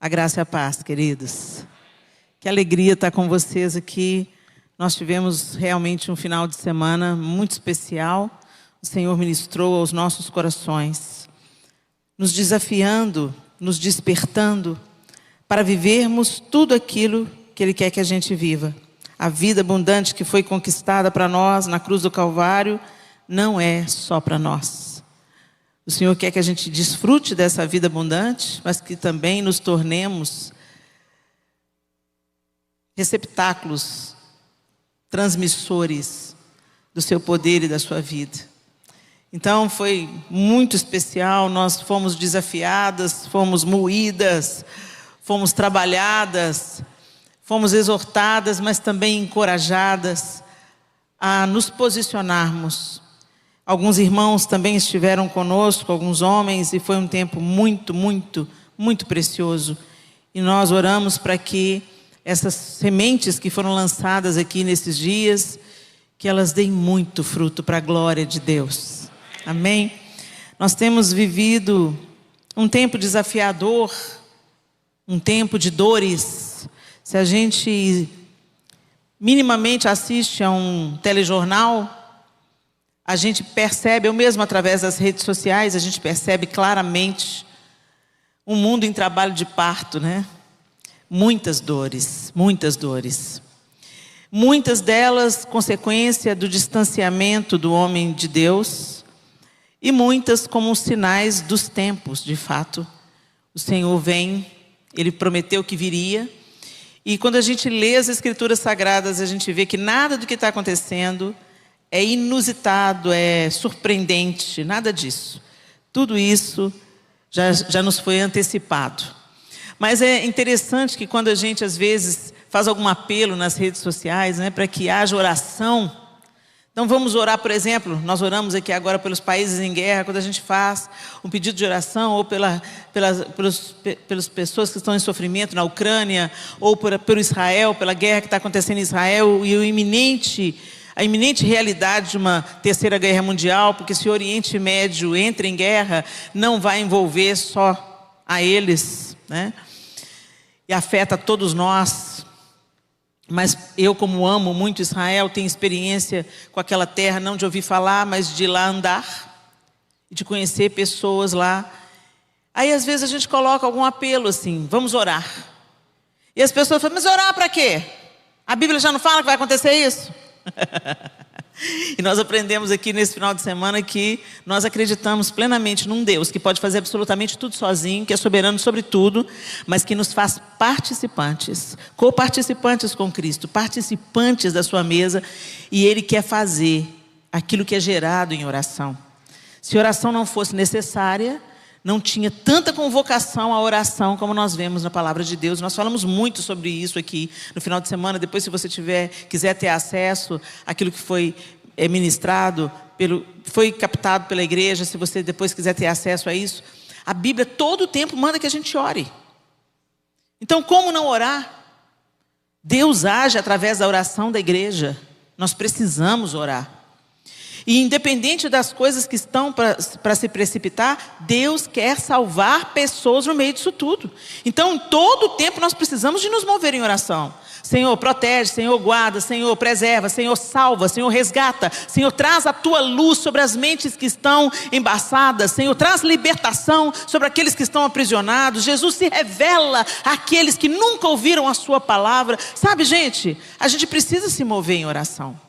A graça e a paz, queridos. Que alegria estar com vocês aqui. Nós tivemos realmente um final de semana muito especial. O Senhor ministrou aos nossos corações, nos desafiando, nos despertando para vivermos tudo aquilo que Ele quer que a gente viva. A vida abundante que foi conquistada para nós na cruz do Calvário não é só para nós. O Senhor quer que a gente desfrute dessa vida abundante, mas que também nos tornemos receptáculos, transmissores do seu poder e da sua vida. Então foi muito especial, nós fomos desafiadas, fomos moídas, fomos trabalhadas, fomos exortadas, mas também encorajadas a nos posicionarmos. Alguns irmãos também estiveram conosco, alguns homens, e foi um tempo muito, muito, muito precioso. E nós oramos para que essas sementes que foram lançadas aqui nesses dias, que elas deem muito fruto para a glória de Deus. Amém? Nós temos vivido um tempo desafiador, um tempo de dores. Se a gente minimamente assiste a um telejornal, a gente percebe, eu mesmo através das redes sociais, a gente percebe claramente um mundo em trabalho de parto, né? Muitas dores, muitas dores. Muitas delas consequência do distanciamento do homem de Deus e muitas como sinais dos tempos, de fato. O Senhor vem, Ele prometeu que viria. E quando a gente lê as Escrituras Sagradas, a gente vê que nada do que está acontecendo é inusitado, é surpreendente, nada disso. Tudo isso já nos foi antecipado. Mas é interessante que quando a gente, às vezes, faz algum apelo nas redes sociais, né, para que haja oração. Então vamos orar, por exemplo, nós oramos aqui agora pelos países em guerra, quando a gente faz um pedido de oração, ou pelas pessoas que estão em sofrimento na Ucrânia, ou por Israel, pela guerra que está acontecendo em Israel, e a iminente realidade de uma terceira guerra mundial, porque se o Oriente Médio entra em guerra, não vai envolver só a eles, né? E afeta todos nós. Mas eu, como amo muito Israel, tenho experiência com aquela terra, não de ouvir falar, mas de ir lá andar, de conhecer pessoas lá. Aí às vezes a gente coloca algum apelo assim, vamos orar. E as pessoas falam, mas orar para quê? A Bíblia já não fala que vai acontecer isso? E nós aprendemos aqui nesse final de semana que nós acreditamos plenamente num Deus que pode fazer absolutamente tudo sozinho, que é soberano sobre tudo, mas que nos faz participantes, coparticipantes com Cristo, participantes da sua mesa, e Ele quer fazer aquilo que é gerado em oração. Se oração não fosse necessária, não tinha tanta convocação à oração como nós vemos na palavra de Deus. Nós falamos muito sobre isso aqui no final de semana. Depois, se você quiser ter acesso àquilo que foi ministrado, foi captado pela igreja, se você depois quiser ter acesso a isso, a Bíblia todo o tempo manda que a gente ore. Então, como não orar? Deus age através da oração da igreja. Nós precisamos orar. E independente das coisas que estão para se precipitar, Deus quer salvar pessoas no meio disso tudo. Então, em todo o tempo, nós precisamos de nos mover em oração. Senhor, protege, Senhor, guarda, Senhor, preserva, Senhor, salva, Senhor, resgata. Senhor, traz a Tua luz sobre as mentes que estão embaçadas. Senhor, traz libertação sobre aqueles que estão aprisionados. Jesus se revela àqueles que nunca ouviram a Sua palavra. Sabe, gente, a gente precisa se mover em oração.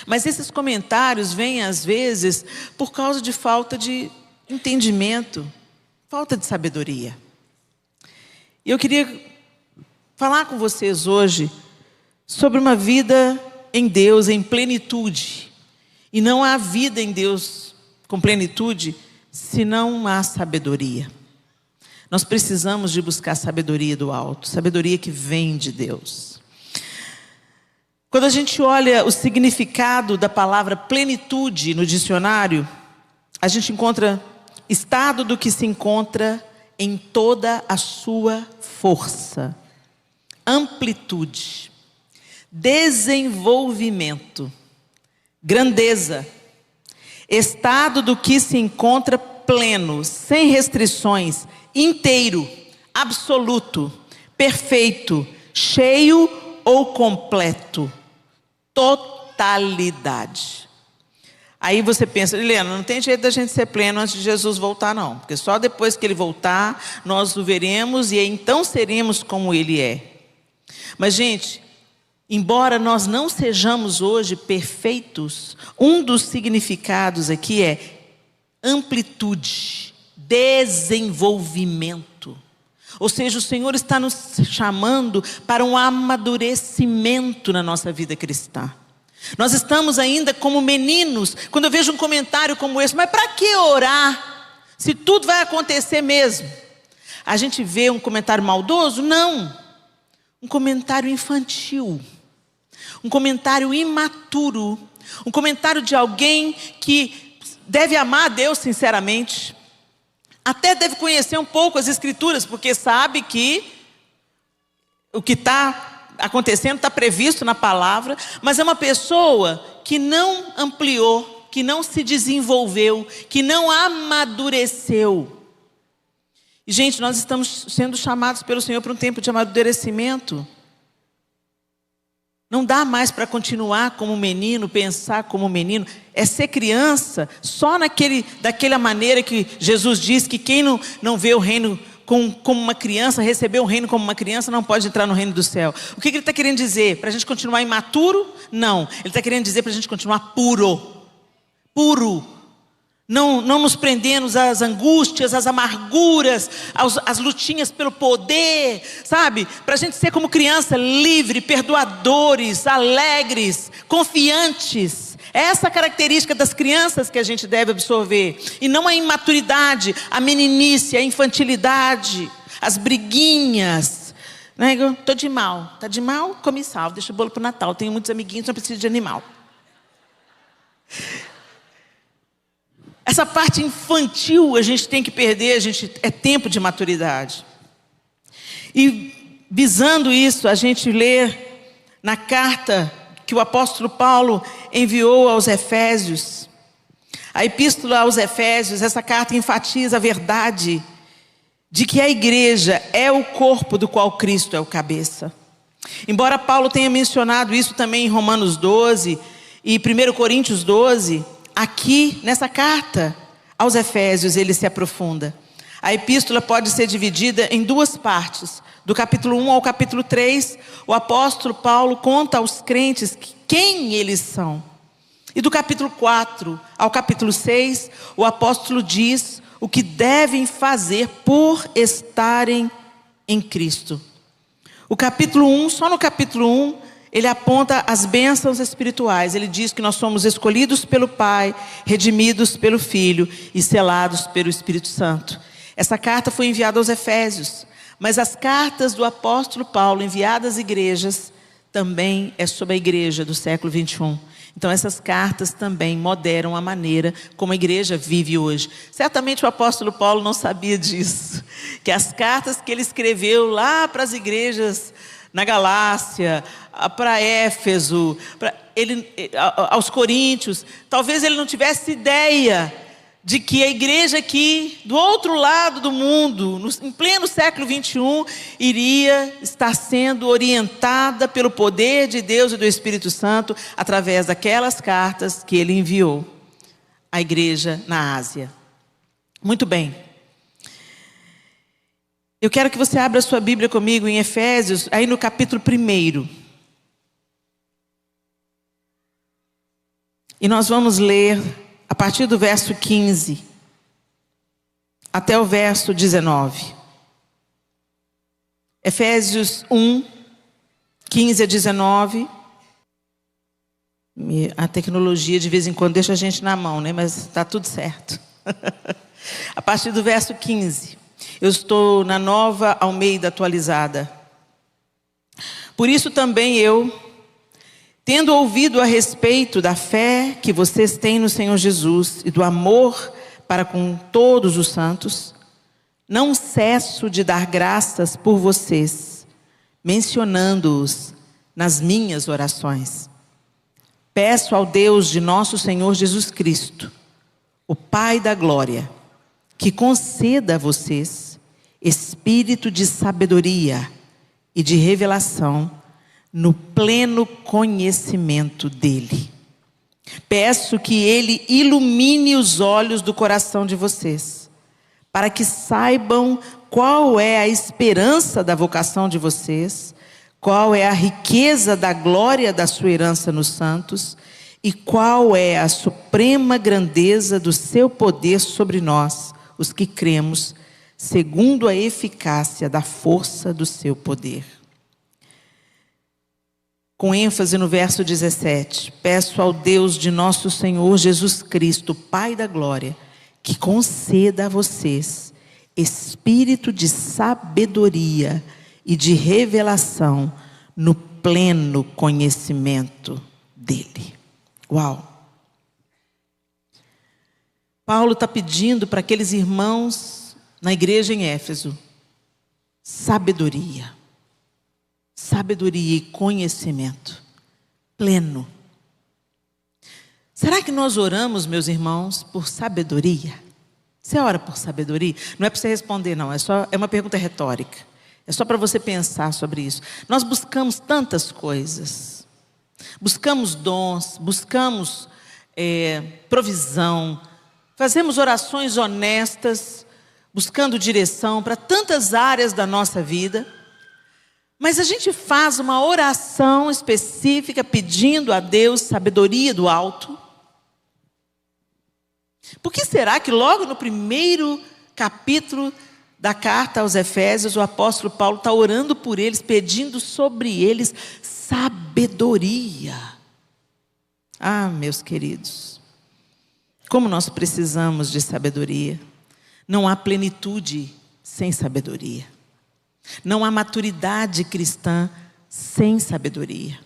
Mas esses comentários vêm às vezes por causa de falta de entendimento, falta de sabedoria. E eu queria falar com vocês hoje sobre uma vida em Deus em plenitude. E não há vida em Deus com plenitude se não há sabedoria. Nós precisamos de buscar sabedoria do alto, sabedoria que vem de Deus. Quando a gente olha o significado da palavra plenitude no dicionário, a gente encontra estado do que se encontra em toda a sua força, amplitude, desenvolvimento, grandeza, estado do que se encontra pleno, sem restrições, inteiro, absoluto, perfeito, cheio ou completo. Totalidade. Aí você pensa, Helena, não tem jeito da gente ser pleno antes de Jesus voltar, não. Porque só depois que Ele voltar, nós o veremos e então seremos como Ele é. Mas, gente, embora nós não sejamos hoje perfeitos, um dos significados aqui é amplitude, desenvolvimento. Ou seja, o Senhor está nos chamando para um amadurecimento na nossa vida cristã. Nós estamos ainda como meninos. Quando eu vejo um comentário como esse, mas para que orar, se tudo vai acontecer mesmo? A gente vê um comentário maldoso? Não. Um comentário infantil. Um comentário imaturo. Um comentário de alguém que deve amar a Deus sinceramente. Até deve conhecer um pouco as Escrituras, porque sabe que o que está acontecendo está previsto na palavra, mas é uma pessoa que não ampliou, que não se desenvolveu, que não amadureceu. E, gente, nós estamos sendo chamados pelo Senhor para um tempo de amadurecimento. Não dá mais para continuar como menino, pensar como menino. É ser criança só daquela maneira que Jesus diz que quem não vê o reino como uma criança, recebeu o reino como uma criança, não pode entrar no reino do céu. O que ele está querendo dizer? Para a gente continuar imaturo? Não. Ele está querendo dizer para a gente continuar puro. Puro. Não nos prendendo às angústias, às amarguras, às lutinhas pelo poder, sabe? Para a gente ser como criança, livre, perdoadores, alegres, confiantes. É essa característica das crianças que a gente deve absorver. E não a imaturidade, a meninice, a infantilidade, as briguinhas. Estou de mal. Está de mal? Come sal, deixa o bolo para o Natal. Tenho muitos amiguinhos, não preciso de animal. Essa parte infantil a gente tem que perder, é tempo de maturidade. E visando isso, a gente lê na carta que o apóstolo Paulo enviou aos Efésios. A epístola aos Efésios, essa carta enfatiza a verdade de que a igreja é o corpo do qual Cristo é o cabeça. Embora Paulo tenha mencionado isso também em Romanos 12 e 1 Coríntios 12, aqui nessa carta aos Efésios ele se aprofunda. A epístola pode ser dividida em duas partes. Do capítulo 1 ao capítulo 3, o apóstolo Paulo conta aos crentes quem eles são. E do capítulo 4 ao capítulo 6, o apóstolo diz o que devem fazer por estarem em Cristo. O capítulo 1, só no capítulo 1, ele aponta as bênçãos espirituais. Ele diz que nós somos escolhidos pelo Pai, redimidos pelo Filho e selados pelo Espírito Santo. Essa carta foi enviada aos Efésios. Mas as cartas do apóstolo Paulo enviadas às igrejas também é sobre a igreja do século 21. Então essas cartas também moderam a maneira como a igreja vive hoje. Certamente o apóstolo Paulo não sabia disso. Que as cartas que ele escreveu lá para as igrejas na Galácia, para Éfeso, aos Coríntios, talvez ele não tivesse ideia de que a igreja aqui, do outro lado do mundo, em pleno século 21, iria estar sendo orientada pelo poder de Deus e do Espírito Santo, através daquelas cartas que ele enviou à igreja na Ásia. Muito bem. Eu quero que você abra sua Bíblia comigo em Efésios, aí no capítulo 1. E nós vamos ler a partir do verso 15 até o verso 19. Efésios 1, 15 a 19. A tecnologia de vez em quando deixa a gente na mão, né? Mas está tudo certo. A partir do verso 15. Eu estou na Nova Almeida atualizada. Por isso também eu, tendo ouvido a respeito da fé que vocês têm no Senhor Jesus e do amor para com todos os santos, não cesso de dar graças por vocês, mencionando-os nas minhas orações. Peço ao Deus de nosso Senhor Jesus Cristo, o Pai da glória, que conceda a vocês, espírito de sabedoria e de revelação no pleno conhecimento dele. Peço que ele ilumine os olhos do coração de vocês, para que saibam qual é a esperança da vocação de vocês, qual é a riqueza da glória da sua herança nos santos e qual é a suprema grandeza do seu poder sobre nós, os que cremos, segundo a eficácia da força do seu poder. Com ênfase no verso 17, peço ao Deus de nosso Senhor Jesus Cristo, Pai da glória, que conceda a vocês espírito de sabedoria e de revelação no pleno conhecimento dele. Uau! Paulo está pedindo para aqueles irmãos na igreja em Éfeso sabedoria. Sabedoria e conhecimento pleno. Será que nós oramos, meus irmãos, por sabedoria? Você ora por sabedoria? Não é para você responder, não. É uma pergunta retórica. É só para você pensar sobre isso. Nós buscamos tantas coisas. Buscamos dons, buscamos provisão. Fazemos orações honestas, buscando direção para tantas áreas da nossa vida. Mas a gente faz uma oração específica pedindo a Deus sabedoria do alto. Por que será que logo no primeiro capítulo da carta aos Efésios, o apóstolo Paulo está orando por eles, pedindo sobre eles sabedoria? Ah, meus queridos, como nós precisamos de sabedoria. Não há plenitude sem sabedoria. Não há maturidade cristã sem sabedoria.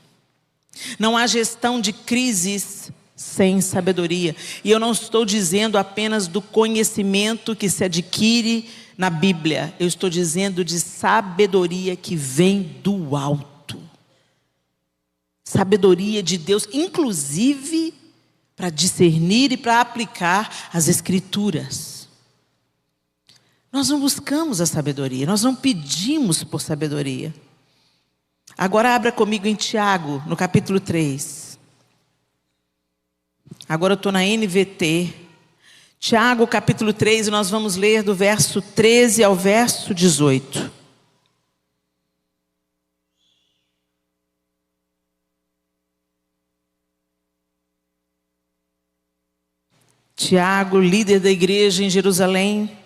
Não há gestão de crises sem sabedoria. E eu não estou dizendo apenas do conhecimento que se adquire na Bíblia. Eu estou dizendo de sabedoria que vem do alto. Sabedoria de Deus, inclusive para discernir e para aplicar as Escrituras. Nós não buscamos a sabedoria, nós não pedimos por sabedoria. Agora abra comigo em Tiago, no capítulo 3. Agora eu estou na NVT. Tiago, capítulo 3, e nós vamos ler do verso 13 ao verso 18. Tiago, líder da igreja em Jerusalém,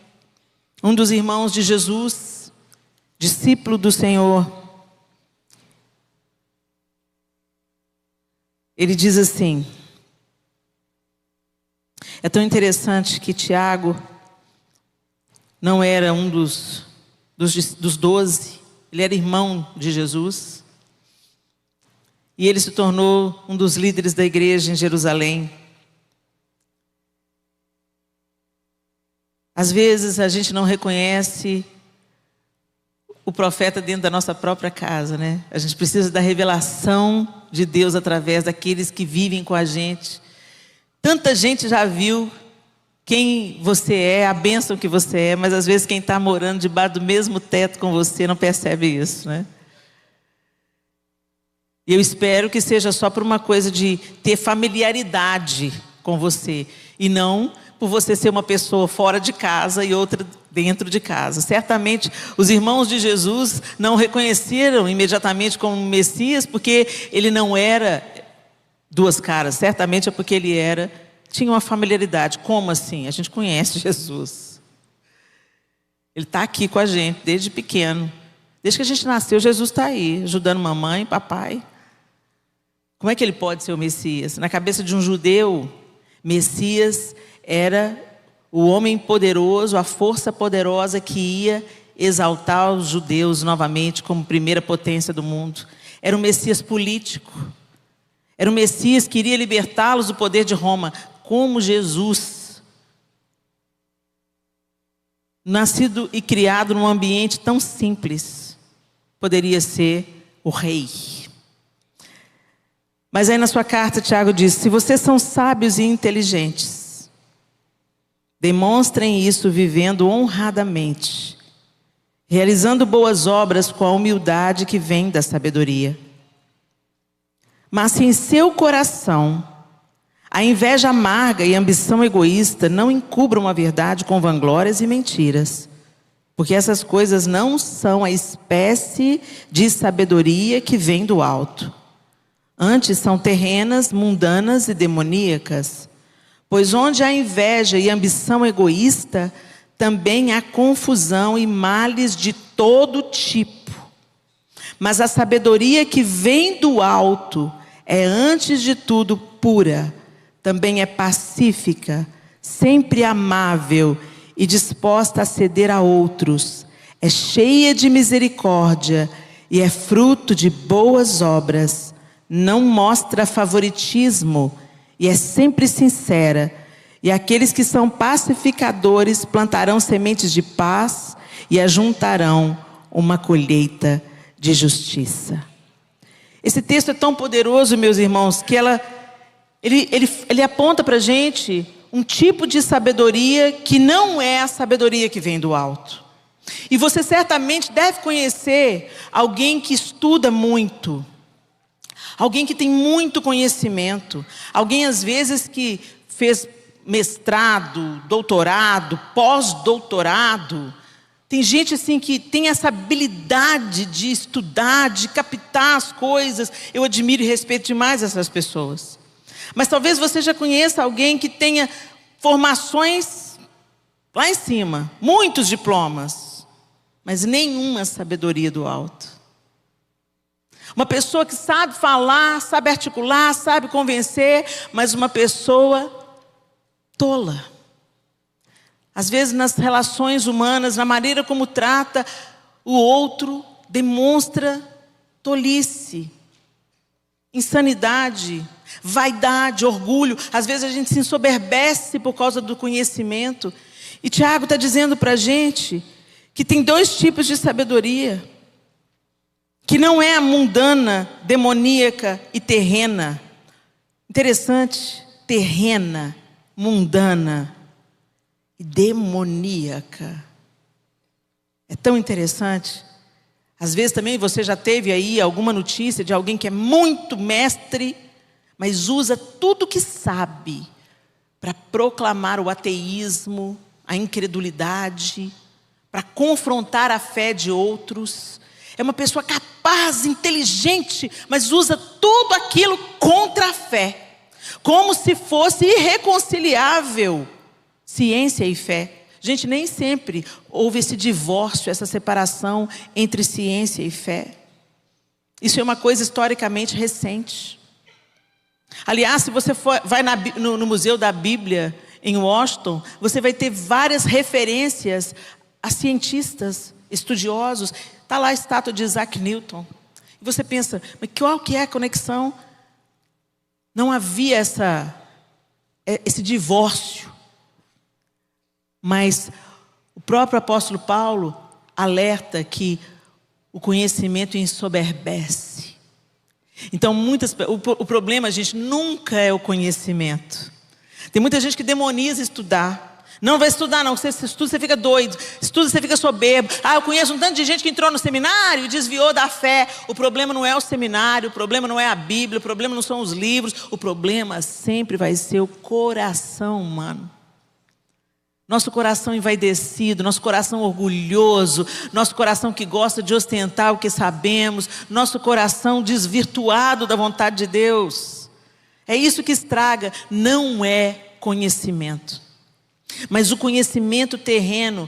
um dos irmãos de Jesus, discípulo do Senhor. Ele diz assim, é tão interessante que Tiago não era um dos 12, ele era irmão de Jesus. E ele se tornou um dos líderes da igreja em Jerusalém. Às vezes a gente não reconhece o profeta dentro da nossa própria casa, né? A gente precisa da revelação de Deus através daqueles que vivem com a gente. Tanta gente já viu quem você é, a bênção que você é, mas às vezes quem está morando debaixo do mesmo teto com você não percebe isso, né? E eu espero que seja só por uma coisa de ter familiaridade com você e não por você ser uma pessoa fora de casa e outra dentro de casa. Certamente os irmãos de Jesus não reconheceram imediatamente como Messias porque ele não era duas caras. Certamente é porque ele tinha uma familiaridade. Como assim? A gente conhece Jesus. Ele está aqui com a gente desde pequeno. Desde que a gente nasceu, Jesus está aí, ajudando mamãe, papai. Como é que ele pode ser o Messias? Na cabeça de um judeu, Messias era o homem poderoso, a força poderosa que ia exaltar os judeus novamente como primeira potência do mundo. Era um Messias político. Era um Messias que iria libertá-los do poder de Roma, como Jesus. Nascido e criado num ambiente tão simples, poderia ser o rei. Mas aí na sua carta, Tiago diz, se vocês são sábios e inteligentes, demonstrem isso vivendo honradamente realizando boas obras com a humildade que vem da sabedoria. Mas se em seu coração a inveja amarga e a ambição egoísta, não encubram a verdade com vanglórias e mentiras, porque essas coisas não são a espécie de sabedoria que vem do alto. Antes são terrenas, mundanas e demoníacas. Pois onde há inveja e ambição egoísta, também há confusão e males de todo tipo. Mas a sabedoria que vem do alto é, antes de tudo, pura, também é pacífica, sempre amável e disposta a ceder a outros, é cheia de misericórdia e é fruto de boas obras, não mostra favoritismo e é sempre sincera. E aqueles que são pacificadores plantarão sementes de paz e ajuntarão uma colheita de justiça. Esse texto é tão poderoso, meus irmãos, que ele aponta para a gente um tipo de sabedoria que não é a sabedoria que vem do alto. E você certamente deve conhecer alguém que estuda muito, alguém que tem muito conhecimento, alguém às vezes que fez mestrado, doutorado, pós-doutorado. Tem gente assim que tem essa habilidade de estudar, de captar as coisas. Eu admiro e respeito demais essas pessoas. Mas talvez você já conheça alguém que tenha formações lá em cima, muitos diplomas, mas nenhuma sabedoria do alto. Uma pessoa que sabe falar, sabe articular, sabe convencer, mas uma pessoa tola. Às vezes nas relações humanas, na maneira como trata o outro, demonstra tolice, insanidade, vaidade, orgulho. Às vezes a gente se ensoberbece por causa do conhecimento. E Tiago está dizendo para a gente que tem dois tipos de sabedoria, que não é a mundana, demoníaca e terrena. Interessante, terrena, mundana e demoníaca. É tão interessante. Às vezes também você já teve aí alguma notícia de alguém que é muito mestre, mas usa tudo que sabe para proclamar o ateísmo, a incredulidade, para confrontar a fé de outros. É uma pessoa capaz, inteligente, mas usa tudo aquilo contra a fé, como se fosse irreconciliável ciência e fé. Gente, nem sempre houve esse divórcio, essa separação entre ciência e fé. Isso é uma coisa historicamente recente. Aliás, se você vai no Museu da Bíblia em Washington, você vai ter várias referências a cientistas, estudiosos. Está lá a estátua de Isaac Newton. E você pensa, mas qual que é a conexão? Não havia esse divórcio. Mas o próprio apóstolo Paulo alerta que o conhecimento ensoberbece. Então, o problema, gente, nunca é o conhecimento. Tem muita gente que demoniza estudar. Não vai estudar não, você estuda, você fica doido. Estuda, você fica soberbo. Eu conheço um tanto de gente que entrou no seminário e desviou da fé. O problema não é o seminário, o problema não é a Bíblia, o problema não são os livros. O problema sempre vai ser o coração humano. Nosso coração envaidecido, nosso coração orgulhoso, nosso coração que gosta de ostentar o que sabemos, nosso coração desvirtuado da vontade de Deus. É isso que estraga, não é conhecimento. Mas o conhecimento terreno,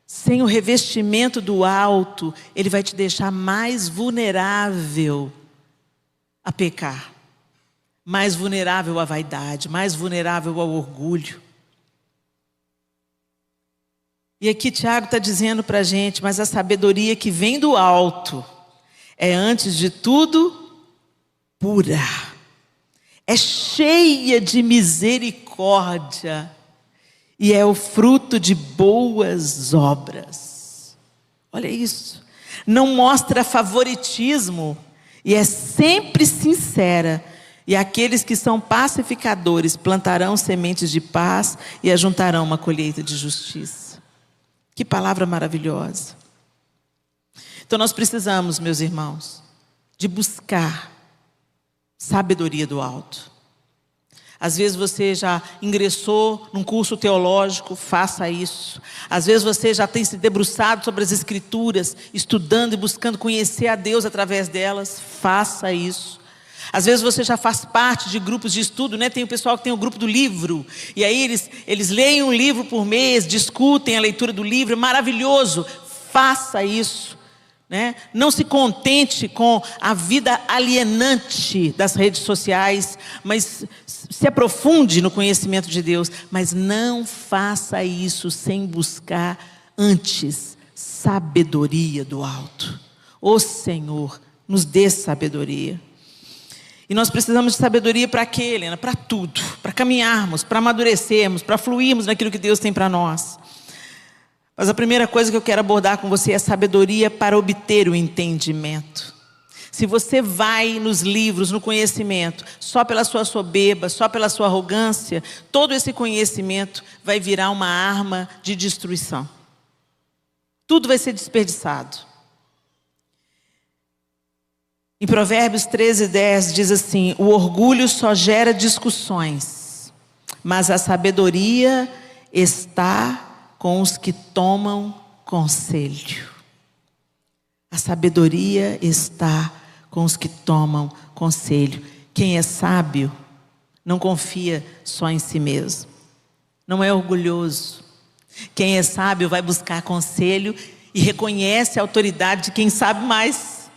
sem o revestimento do alto, ele vai te deixar mais vulnerável a pecar, mais vulnerável à vaidade, mais vulnerável ao orgulho. E aqui Tiago está dizendo para a gente, mas a sabedoria que vem do alto é, antes de tudo, pura. É cheia de misericórdia e é o fruto de boas obras. Olha isso. Não mostra favoritismo e é sempre sincera. E aqueles que são pacificadores plantarão sementes de paz e ajuntarão uma colheita de justiça. Que palavra maravilhosa. Então nós precisamos, meus irmãos, de buscar sabedoria do alto. Às vezes você já ingressou num curso teológico, faça isso. Às vezes você já tem se debruçado sobre as Escrituras, estudando e buscando conhecer a Deus através delas, faça isso. Às vezes você já faz parte de grupos de estudo, né? Tem o pessoal que tem o grupo do livro, e aí eles leem um livro por mês, discutem a leitura do livro, é maravilhoso, faça isso. Né? Não se contente com a vida alienante das redes sociais, mas se aprofunde no conhecimento de Deus. Mas não faça isso sem buscar antes sabedoria do alto. Ô Senhor, nos dê sabedoria. E nós precisamos de sabedoria para quê, Helena? Para tudo, para caminharmos, para amadurecermos, para fluirmos naquilo que Deus tem para nós. Mas a primeira coisa que eu quero abordar com você é sabedoria para obter o entendimento. Se você vai nos livros, no conhecimento, só pela sua soberba, só pela sua arrogância, todo esse conhecimento vai virar uma arma de destruição. Tudo vai ser desperdiçado. Em Provérbios 13:10 diz assim: o orgulho só gera discussões, mas a sabedoria está com os que tomam conselho. A sabedoria está com os que tomam conselho. Quem é sábio não confia só em si mesmo, não é orgulhoso. Quem é sábio vai buscar conselho e reconhece a autoridade de quem sabe mais.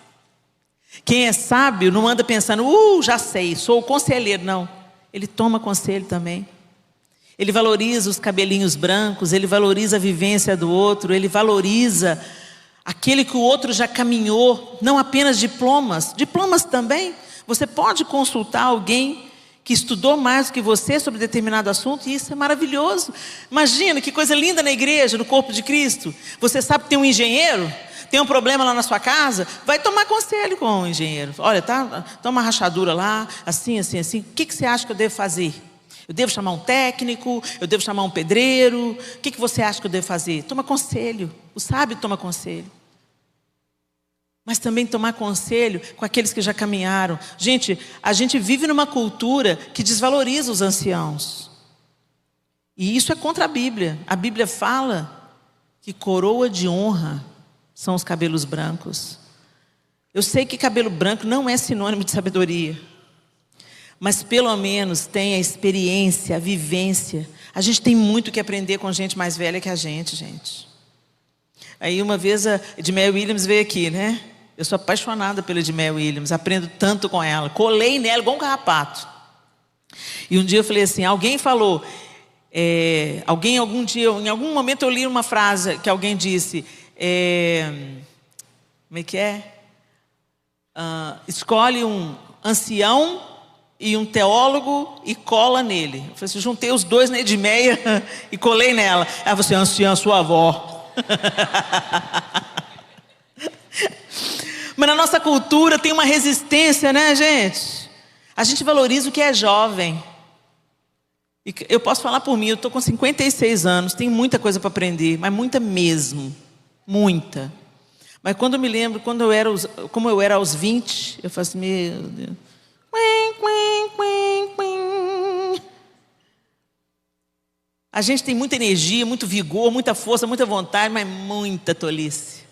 Quem é sábio não anda pensando, já sei, sou o conselheiro. Não, ele toma conselho também. Ele valoriza os cabelinhos brancos, ele valoriza a vivência do outro, ele valoriza aquele que o outro já caminhou, não apenas diplomas também. Você pode consultar alguém que estudou mais do que você sobre determinado assunto, e isso é maravilhoso. Imagina que coisa linda na igreja, no corpo de Cristo. Você sabe que tem um engenheiro, tem um problema lá na sua casa, vai tomar conselho com o engenheero. Olha, tá uma rachadura lá, assim. O que você acha que eu devo fazer? Eu devo chamar um técnico? Eu devo chamar um pedreiro? O que você acha que eu devo fazer? Toma conselho. O sábio toma conselho. Mas também tomar conselho com aqueles que já caminharam. Gente, a gente vive numa cultura que desvaloriza os anciãos. E isso é contra a Bíblia. A Bíblia fala que coroa de honra são os cabelos brancos. Eu sei que cabelo branco não é sinônimo de sabedoria, mas pelo menos tem a experiência, a vivência. A gente tem muito que aprender com gente mais velha que a gente. Aí uma vez a Edmé Williams veio aqui, né? Eu sou apaixonada pela Edmé Williams, aprendo tanto com ela. Colei nela igual um carrapato. E um dia eu falei assim, alguém falou, algum dia, em algum momento eu li uma frase que alguém disse, como é que é? Escolhe um ancião e um teólogo e cola nele. Eu falei assim, juntei os dois na Edmeia e colei nela. Aí você, anciã, sua avó. Mas na nossa cultura tem uma resistência, né, gente? A gente valoriza o que é jovem. E eu posso falar por mim, eu estou com 56 anos, tenho muita coisa para aprender, mas muita mesmo. Muita. Mas quando eu me lembro, como eu era aos 20, eu falo assim, meu Deus. A gente tem muita energia, muito vigor, muita força, muita vontade, mas muita tolice.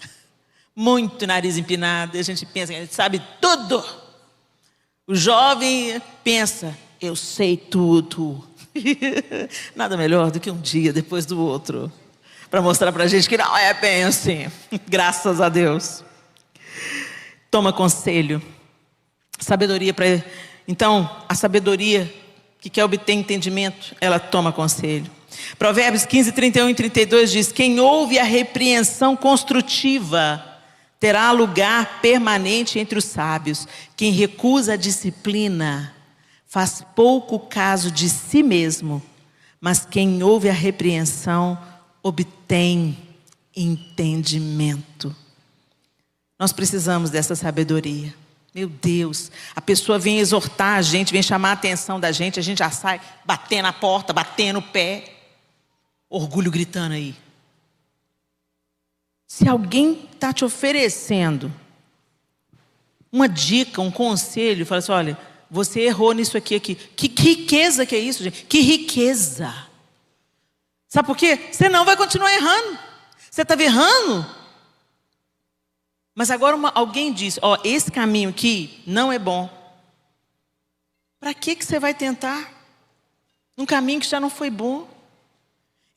Muito nariz empinado, e a gente pensa que a gente sabe tudo. O jovem pensa, eu sei tudo. Nada melhor do que um dia depois do outro, para mostrar para a gente que não é bem assim. Graças a Deus. Toma conselho. Sabedoria para... Então, a sabedoria que quer obter entendimento, ela toma conselho. Provérbios 15, 31 e 32 diz, quem ouve a repreensão construtiva terá lugar permanente entre os sábios. Quem recusa a disciplina faz pouco caso de si mesmo, mas quem ouve a repreensão obtém entendimento. Nós precisamos dessa sabedoria. Meu Deus, a pessoa vem exortar a gente, vem chamar a atenção da gente, a gente já sai batendo na porta, batendo o pé, orgulho gritando aí. Se alguém está te oferecendo uma dica, um conselho, fala assim, olha, você errou nisso aqui. Que riqueza que é isso, gente? Que riqueza! Sabe por quê? Você não vai continuar errando. Você estava errando. Mas agora alguém diz, ó, esse caminho aqui não é bom. Para que você vai tentar? Num caminho que já não foi bom.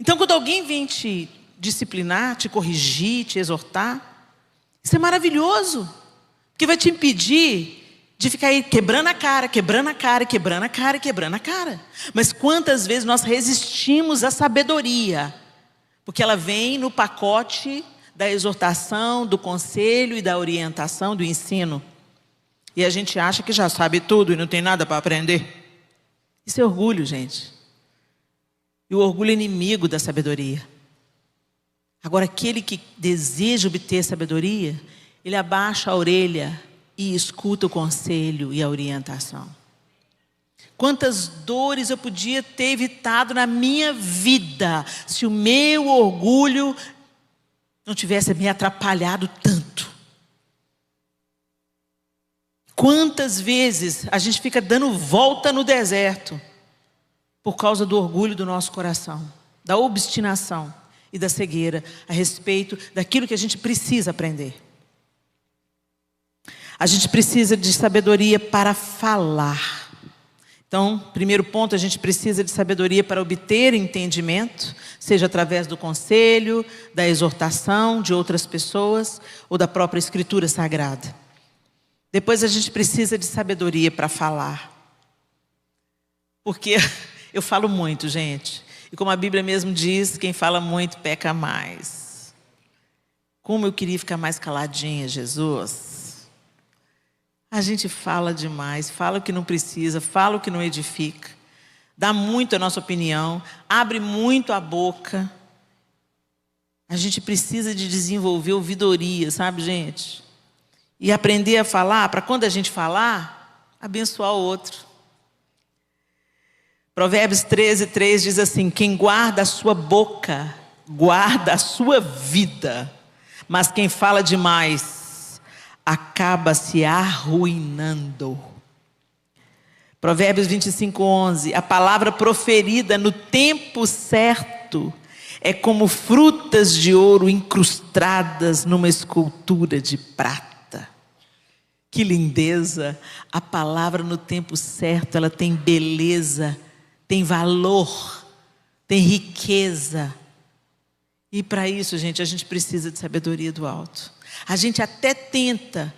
Então, quando alguém vem te disciplinar, te corrigir, te exortar, isso é maravilhoso. Porque vai te impedir de ficar aí quebrando a cara, quebrando a cara, quebrando a cara, quebrando a cara. Mas quantas vezes nós resistimos à sabedoria? Porque ela vem no pacote da exortação, do conselho e da orientação, do ensino. E a gente acha que já sabe tudo e não tem nada para aprender. Isso é orgulho, gente. E o orgulho é inimigo da sabedoria. Agora, aquele que deseja obter sabedoria, ele abaixa a orelha e escuta o conselho e a orientação. Quantas dores eu podia ter evitado na minha vida se o meu orgulho não tivesse me atrapalhado tanto. Quantas vezes a gente fica dando volta no deserto por causa do orgulho do nosso coração, da obstinação e da cegueira a respeito daquilo que a gente precisa aprender. A gente precisa de sabedoria para falar. Então, primeiro ponto, a gente precisa de sabedoria para obter entendimento, seja através do conselho, da exortação de outras pessoas ou da própria Escritura Sagrada. Depois a gente precisa de sabedoria para falar. Porque eu falo muito, gente. E como a Bíblia mesmo diz, quem fala muito peca mais. Como eu queria ficar mais caladinha, Jesus. A gente fala demais, fala o que não precisa, fala o que não edifica. Dá muito a nossa opinião, abre muito a boca. A gente precisa de desenvolver ouvidoria, sabe, gente? E aprender a falar, para quando a gente falar, abençoar o outro. Provérbios 13:3 diz assim: quem guarda a sua boca, guarda a sua vida. Mas quem fala demais, acaba se arruinando. Provérbios 25:11, a palavra proferida no tempo certo é como frutas de ouro incrustadas numa escultura de prata. Que lindeza! A palavra no tempo certo, ela tem beleza, tem valor, tem riqueza. E para isso, gente, a gente precisa de sabedoria do alto. A gente até tenta,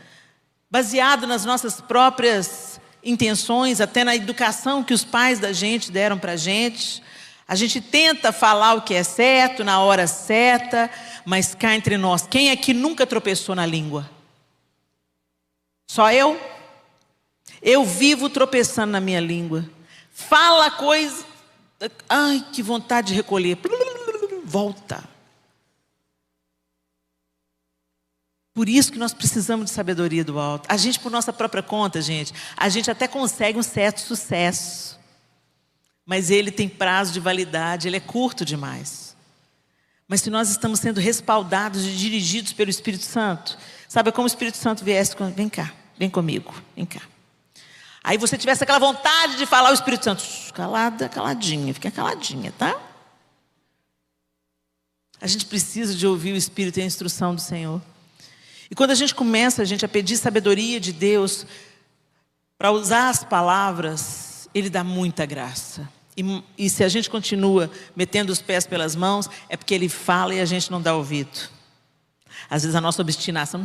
baseado nas nossas próprias intenções, até na educação que os pais da gente deram para a gente tenta falar o que é certo, na hora certa, mas cá entre nós, quem é que nunca tropeçou na língua? Só eu? Eu vivo tropeçando na minha língua. Fala coisa, ai, que vontade de recolher. Volta. Por isso que nós precisamos de sabedoria do alto. A gente, por nossa própria conta, gente, a gente até consegue um certo sucesso. Mas ele tem prazo de validade, ele é curto demais. Mas se nós estamos sendo respaldados e dirigidos pelo Espírito Santo, sabe como o Espírito Santo viesse, vem cá, vem comigo, vem cá. Aí você tivesse aquela vontade de falar o Espírito Santo, calada, caladinha, fica caladinha, tá? A gente precisa de ouvir o Espírito e a instrução do Senhor. E quando a gente começa, a pedir sabedoria de Deus para usar as palavras, Ele dá muita graça. E se a gente continua metendo os pés pelas mãos, é porque Ele fala e a gente não dá ouvido. Às vezes a nossa obstinação,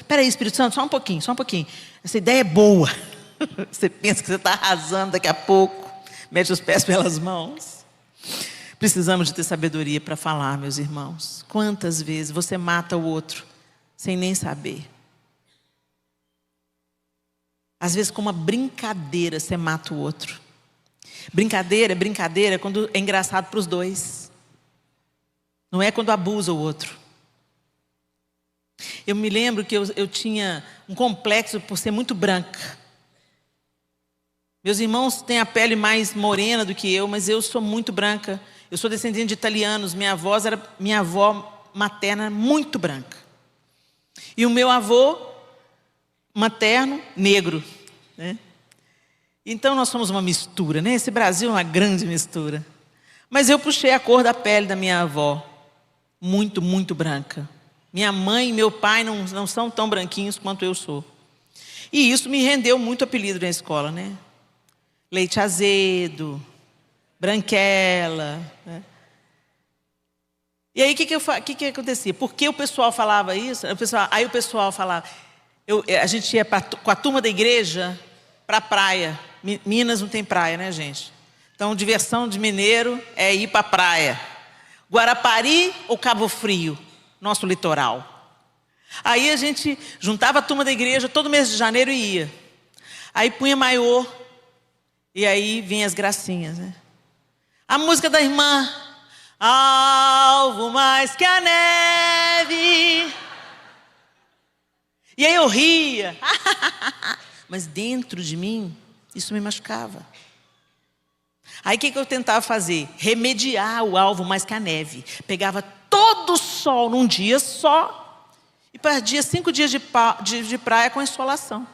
peraí, Espírito Santo, só um pouquinho. Essa ideia é boa. Você pensa que você está arrasando daqui a pouco, mete os pés pelas mãos. Precisamos de ter sabedoria para falar, meus irmãos. Quantas vezes você mata o outro sem nem saber? Às vezes com uma brincadeira você mata o outro. Brincadeira quando é engraçado para os dois. Não é quando abusa o outro. Eu me lembro que eu tinha um complexo por ser muito branca. Meus irmãos têm a pele mais morena do que eu, mas eu sou muito branca. Eu sou descendente de italianos. Minha avó materna muito branca. E o meu avô materno, negro, né? Então nós somos uma mistura, né? Esse Brasil é uma grande mistura. Mas eu puxei a cor da pele da minha avó, muito, muito branca. Minha mãe e meu pai não são tão branquinhos quanto eu sou. E isso me rendeu muito apelido na escola, né? Leite azedo, branquela, né? E aí, o que acontecia? Por que o pessoal falava isso? Aí o pessoal falava... a gente ia com a turma da igreja para a praia. Minas não tem praia, né, gente? Então, diversão de mineiro é ir para a praia. Guarapari ou Cabo Frio, nosso litoral. Aí a gente juntava a turma da igreja todo mês de janeiro e ia. Aí punha maiô, e aí vinha as gracinhas, né? A música da irmã... Alvo mais que a neve. E aí eu ria. Mas dentro de mim, isso me machucava. Aí o que eu tentava fazer? Remediar o alvo mais que a neve. Pegava todo o sol num dia só e perdia 5 dias de praia com insolação.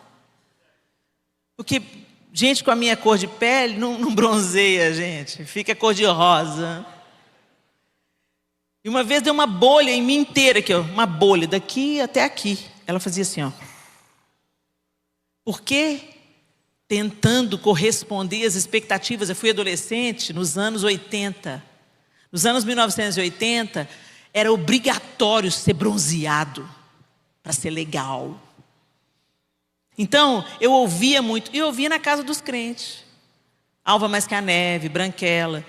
Porque gente com a minha cor de pele não bronzeia, gente. Fica cor de rosa. E uma vez deu uma bolha em mim inteira aqui, ó, uma bolha daqui até aqui. Ela fazia assim, ó. Por quê? Tentando corresponder às expectativas. Eu fui adolescente nos anos 80. Nos anos 1980, era obrigatório ser bronzeado para ser legal. Então, eu ouvia muito. E eu ouvia na casa dos crentes. Alva mais que a neve, branquela.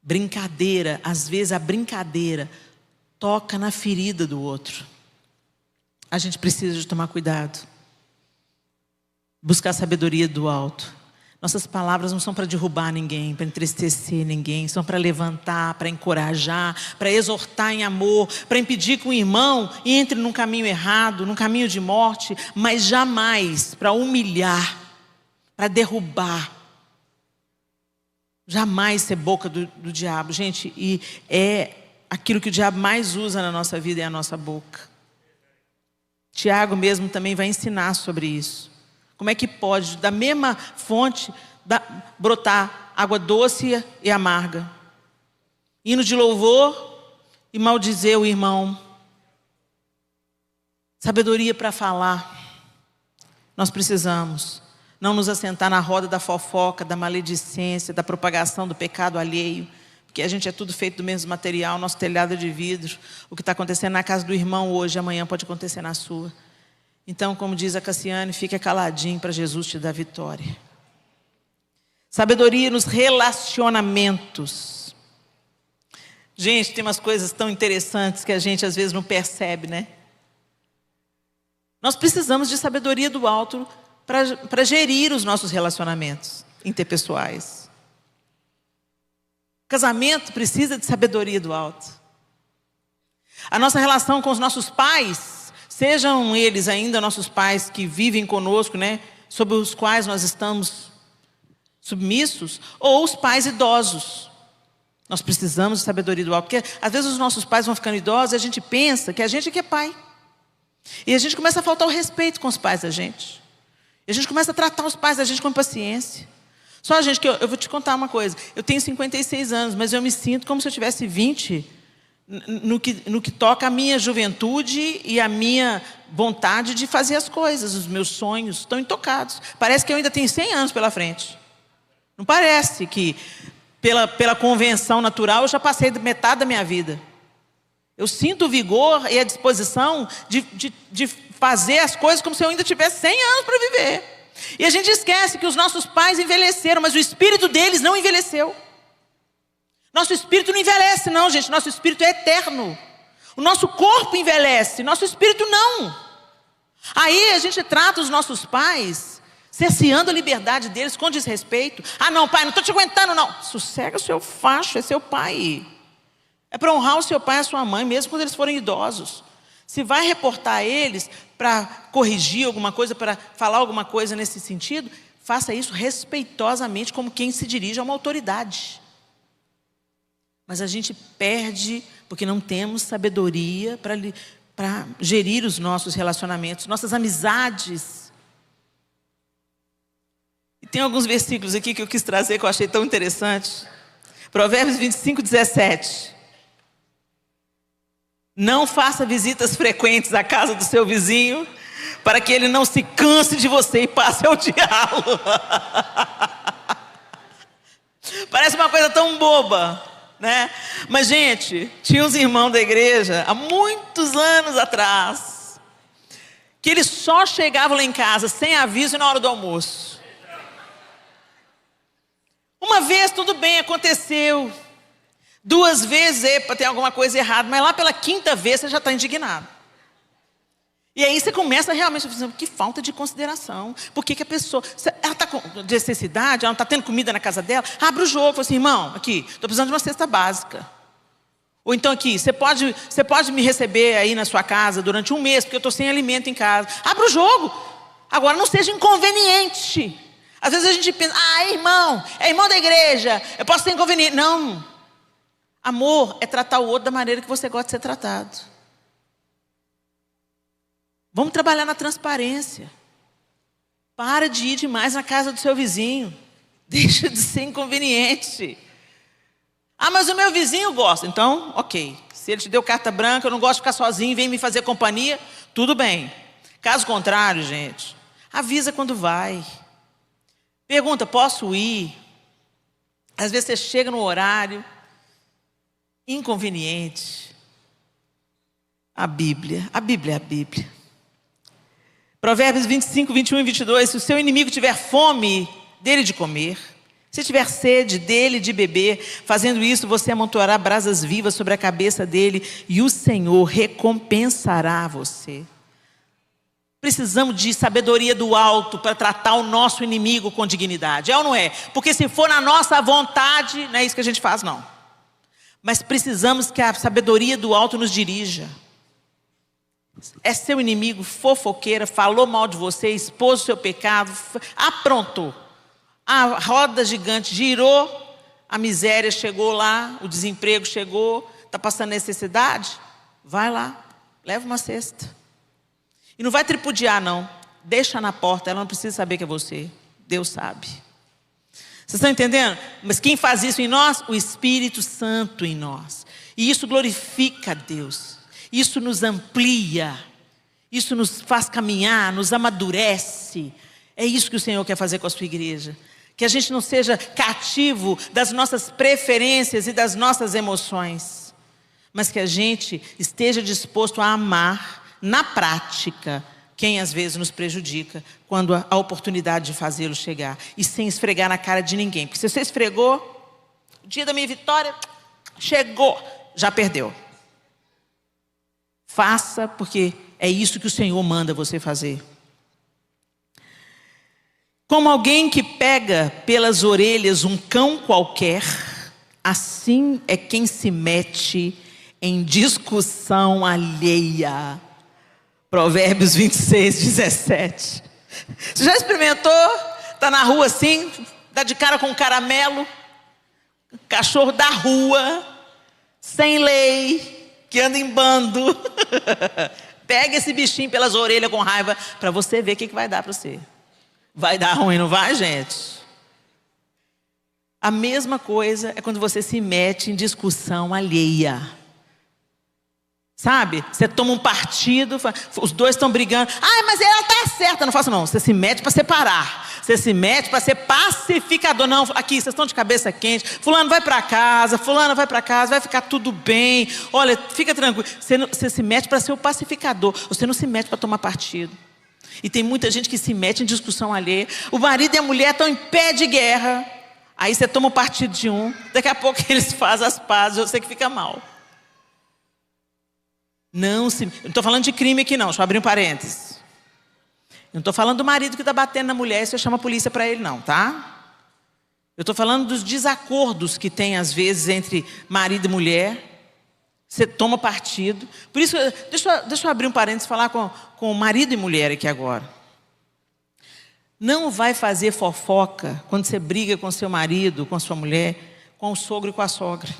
Brincadeira, às vezes a brincadeira toca na ferida do outro. A gente precisa de tomar cuidado. Buscar a sabedoria do alto. Nossas palavras não são para derrubar ninguém, para entristecer ninguém. São para levantar, para encorajar, para exortar em amor, para impedir que um irmão entre num caminho errado, num caminho de morte, mas jamais para humilhar, para derrubar. Jamais ser boca do diabo. Gente, e é aquilo que o diabo mais usa na nossa vida, é a nossa boca. Tiago mesmo também vai ensinar sobre isso. Como é que pode, da mesma fonte, brotar água doce e amarga? Hino de louvor e maldizer o irmão. Sabedoria para falar. Nós precisamos. Não nos assentar na roda da fofoca, da maledicência, da propagação do pecado alheio. Porque a gente é tudo feito do mesmo material, nosso telhado é de vidro. O que está acontecendo na casa do irmão hoje, amanhã pode acontecer na sua. Então, como diz a Cassiane, fica caladinho para Jesus te dar vitória. Sabedoria nos relacionamentos. Gente, tem umas coisas tão interessantes que a gente às vezes não percebe, né? Nós precisamos de sabedoria do alto para gerir os nossos relacionamentos interpessoais. O casamento precisa de sabedoria do alto. A nossa relação com os nossos pais, sejam eles ainda nossos pais que vivem conosco, né, sobre os quais nós estamos submissos, ou os pais idosos. Nós precisamos de sabedoria do alto, porque às vezes os nossos pais vão ficando idosos e a gente pensa que a gente é que é pai. E a gente começa a faltar o respeito com os pais da gente. E a gente começa a tratar os pais da gente com paciência. Só, gente, que eu vou te contar uma coisa. Eu tenho 56 anos, mas eu me sinto como se eu tivesse 20 no que toca a minha juventude e a minha vontade de fazer as coisas. Os meus sonhos estão intocados. Parece que eu ainda tenho 100 anos pela frente. Não parece que, pela convenção natural, eu já passei metade da minha vida. Eu sinto o vigor e a disposição de fazer as coisas como se eu ainda tivesse 100 anos para viver. E a gente esquece que os nossos pais envelheceram, mas o espírito deles não envelheceu. Nosso espírito não envelhece não, gente. Nosso espírito é eterno. O nosso corpo envelhece, nosso espírito não. Aí a gente trata os nossos pais cerceando a liberdade deles com desrespeito. Ah não, pai, não estou te aguentando não. Sossega o seu facho, é seu pai. É para honrar o seu pai e a sua mãe, mesmo quando eles forem idosos. Se vai reportar eles para corrigir alguma coisa, para falar alguma coisa nesse sentido, faça isso respeitosamente, como quem se dirige a uma autoridade. Mas a gente perde Porque não temos sabedoria para gerir os nossos relacionamentos, nossas amizades. E tem alguns versículos aqui que eu quis trazer, que eu achei tão interessante. Provérbios 25, 17. Não faça visitas frequentes à casa do seu vizinho, para que ele não se canse de você e passe a odiá-lo. Parece uma coisa tão boba, né? Mas, gente, tinha uns irmãos da igreja, há muitos anos atrás, que eles só chegavam lá em casa sem aviso e na hora do almoço. Uma vez tudo bem, aconteceu. 2 vezes, epa, tem alguma coisa errada. Mas lá pela 5ª vez você já está indignado. E aí você começa realmente a dizer, que falta de consideração. Por que a pessoa, ela está com necessidade, ela não está tendo comida na casa dela? Abre o jogo, fala assim, irmão, aqui, estou precisando de uma cesta básica. Ou então aqui, você pode me receber aí na sua casa durante 1 mês, porque eu estou sem alimento em casa. Abre o jogo. Agora não seja inconveniente. Às vezes a gente pensa, é irmão da igreja, eu posso ser inconveniente. Não. Amor é tratar o outro da maneira que você gosta de ser tratado. Vamos trabalhar na transparência. Para de ir demais na casa do seu vizinho. Deixa de ser inconveniente. Mas o meu vizinho gosta. Então, ok. Se ele te deu carta branca, eu não gosto de ficar sozinho, vem me fazer companhia, tudo bem. Caso contrário, gente, avisa quando vai. Pergunta, posso ir? Às vezes você chega no horário inconveniente. A Bíblia é a Bíblia. Provérbios 25, 21 e 22. Se o seu inimigo tiver fome, dele de comer. Se tiver sede, dele de beber. Fazendo isso, você amontoará brasas vivas sobre a cabeça dele e o Senhor recompensará você. Precisamos de sabedoria do alto para tratar o nosso inimigo com dignidade. É ou não é? Porque se for na nossa vontade, não é isso que a gente faz, não. Mas precisamos que a sabedoria do alto nos dirija. É seu inimigo, fofoqueira, falou mal de você, expôs o seu pecado, aprontou. A roda gigante girou, a miséria chegou lá, o desemprego chegou, está passando necessidade? Vai lá, leva uma cesta. E não vai tripudiar, não. Deixa na porta, ela não precisa saber que é você. Deus sabe. Vocês estão entendendo? Mas quem faz isso em nós? O Espírito Santo em nós. E isso glorifica a Deus. Isso nos amplia. Isso nos faz caminhar, nos amadurece. É isso que o Senhor quer fazer com a sua igreja. Que a gente não seja cativo das nossas preferências e das nossas emoções. Mas que a gente esteja disposto a amar na prática quem às vezes nos prejudica, quando a oportunidade de fazê-lo chegar. E sem esfregar na cara de ninguém. Porque se você esfregou, o dia da minha vitória chegou, já perdeu. Faça, porque é isso que o Senhor manda você fazer. Como alguém que pega pelas orelhas um cão qualquer, assim é quem se mete em discussão alheia. Provérbios 26, 17. Você já experimentou? Está na rua assim, dá de cara com um caramelo, cachorro da rua, sem lei, que anda em bando. Pega esse bichinho pelas orelhas com raiva, para você ver o que vai dar para você. Vai dar ruim, não vai, gente? A mesma coisa é quando você se mete em discussão alheia. Sabe? Você toma um partido, os dois estão brigando. Mas ela está certa. Não faço não. Você se mete para separar. Você se mete para ser pacificador. Não, aqui, vocês estão de cabeça quente. Fulano vai para casa, fulano vai para casa, vai ficar tudo bem. Olha, fica tranquilo. Você se mete para ser o pacificador. Você não se mete para tomar partido. E tem muita gente que se mete em discussão alheia. O marido e a mulher estão em pé de guerra. Aí você toma o partido de um. Daqui a pouco eles fazem as pazes. Eu sei que fica mal. Não estou falando de crime aqui não, deixa eu abrir um parênteses. Eu não estou falando do marido que está batendo na mulher e você chama a polícia para ele não, tá? Eu estou falando dos desacordos que tem às vezes entre marido e mulher. Você toma partido. Por isso, deixa eu abrir um parênteses e falar com marido e mulher aqui agora. Não vai fazer fofoca quando você briga com seu marido, com sua mulher, com o sogro e com a sogra.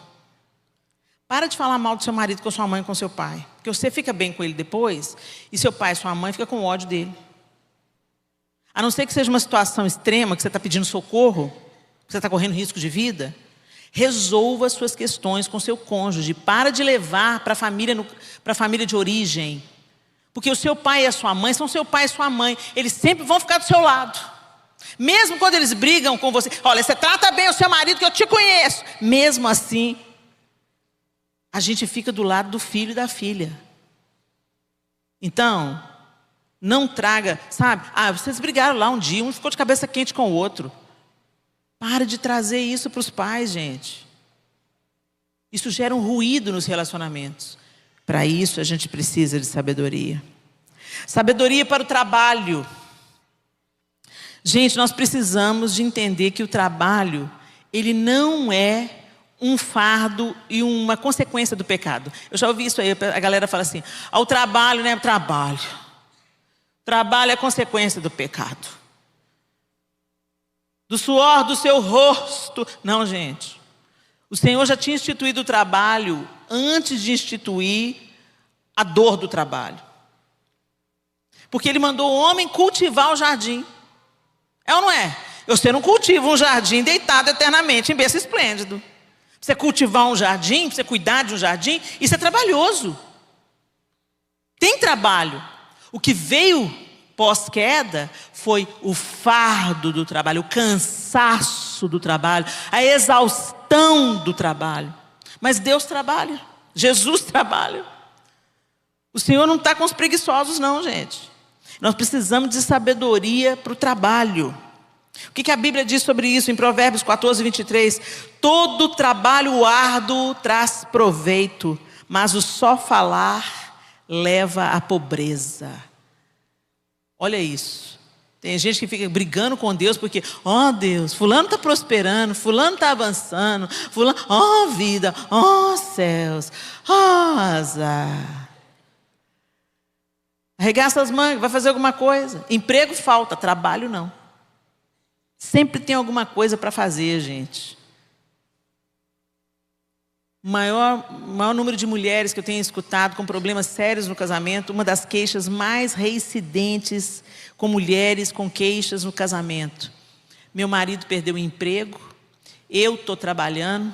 Para de falar mal do seu marido com sua mãe e com seu pai. Porque você fica bem com ele depois, e seu pai e sua mãe ficam com ódio dele. A não ser que seja uma situação extrema, que você está pedindo socorro, que você está correndo risco de vida, resolva suas questões com seu cônjuge. Para de levar para a família de origem. Porque o seu pai e a sua mãe são seu pai e sua mãe. Eles sempre vão ficar do seu lado. Mesmo quando eles brigam com você. Olha, você trata bem o seu marido que eu te conheço. Mesmo assim, a gente fica do lado do filho e da filha. Então, não traga, sabe? Vocês brigaram lá um dia, um ficou de cabeça quente com o outro. Para de trazer isso para os pais, gente. Isso gera um ruído nos relacionamentos. Para isso, a gente precisa de sabedoria. Sabedoria para o trabalho. Gente, nós precisamos de entender que o trabalho, ele não é um fardo e uma consequência do pecado. Eu já ouvi isso aí, a galera fala assim, o trabalho não é trabalho. Trabalho é consequência do pecado. Do suor do seu rosto. Não, gente. O Senhor já tinha instituído o trabalho antes de instituir a dor do trabalho. Porque Ele mandou o homem cultivar o jardim. É ou não é? Você não cultiva um jardim deitado eternamente em berço esplêndido. Você cultivar um jardim, você cuidar de um jardim, isso é trabalhoso. Tem trabalho. O que veio pós-queda foi o fardo do trabalho, o cansaço do trabalho, a exaustão do trabalho. Mas Deus trabalha, Jesus trabalha. O Senhor não está com os preguiçosos não, gente. Nós precisamos de sabedoria para o trabalho. O que a Bíblia diz sobre isso em Provérbios 14, 23? Todo trabalho árduo traz proveito, mas o só falar leva à pobreza. Olha isso. Tem gente que fica brigando com Deus porque, Deus, fulano está prosperando, fulano está avançando, fulano, vida, céus, azar. Arregaça as mangas, vai fazer alguma coisa. Emprego falta, trabalho não. Sempre tem alguma coisa para fazer, gente. O maior número de mulheres que eu tenho escutado com problemas sérios no casamento, uma das queixas mais reincidentes com mulheres com queixas no casamento. Meu marido perdeu o emprego, eu estou trabalhando,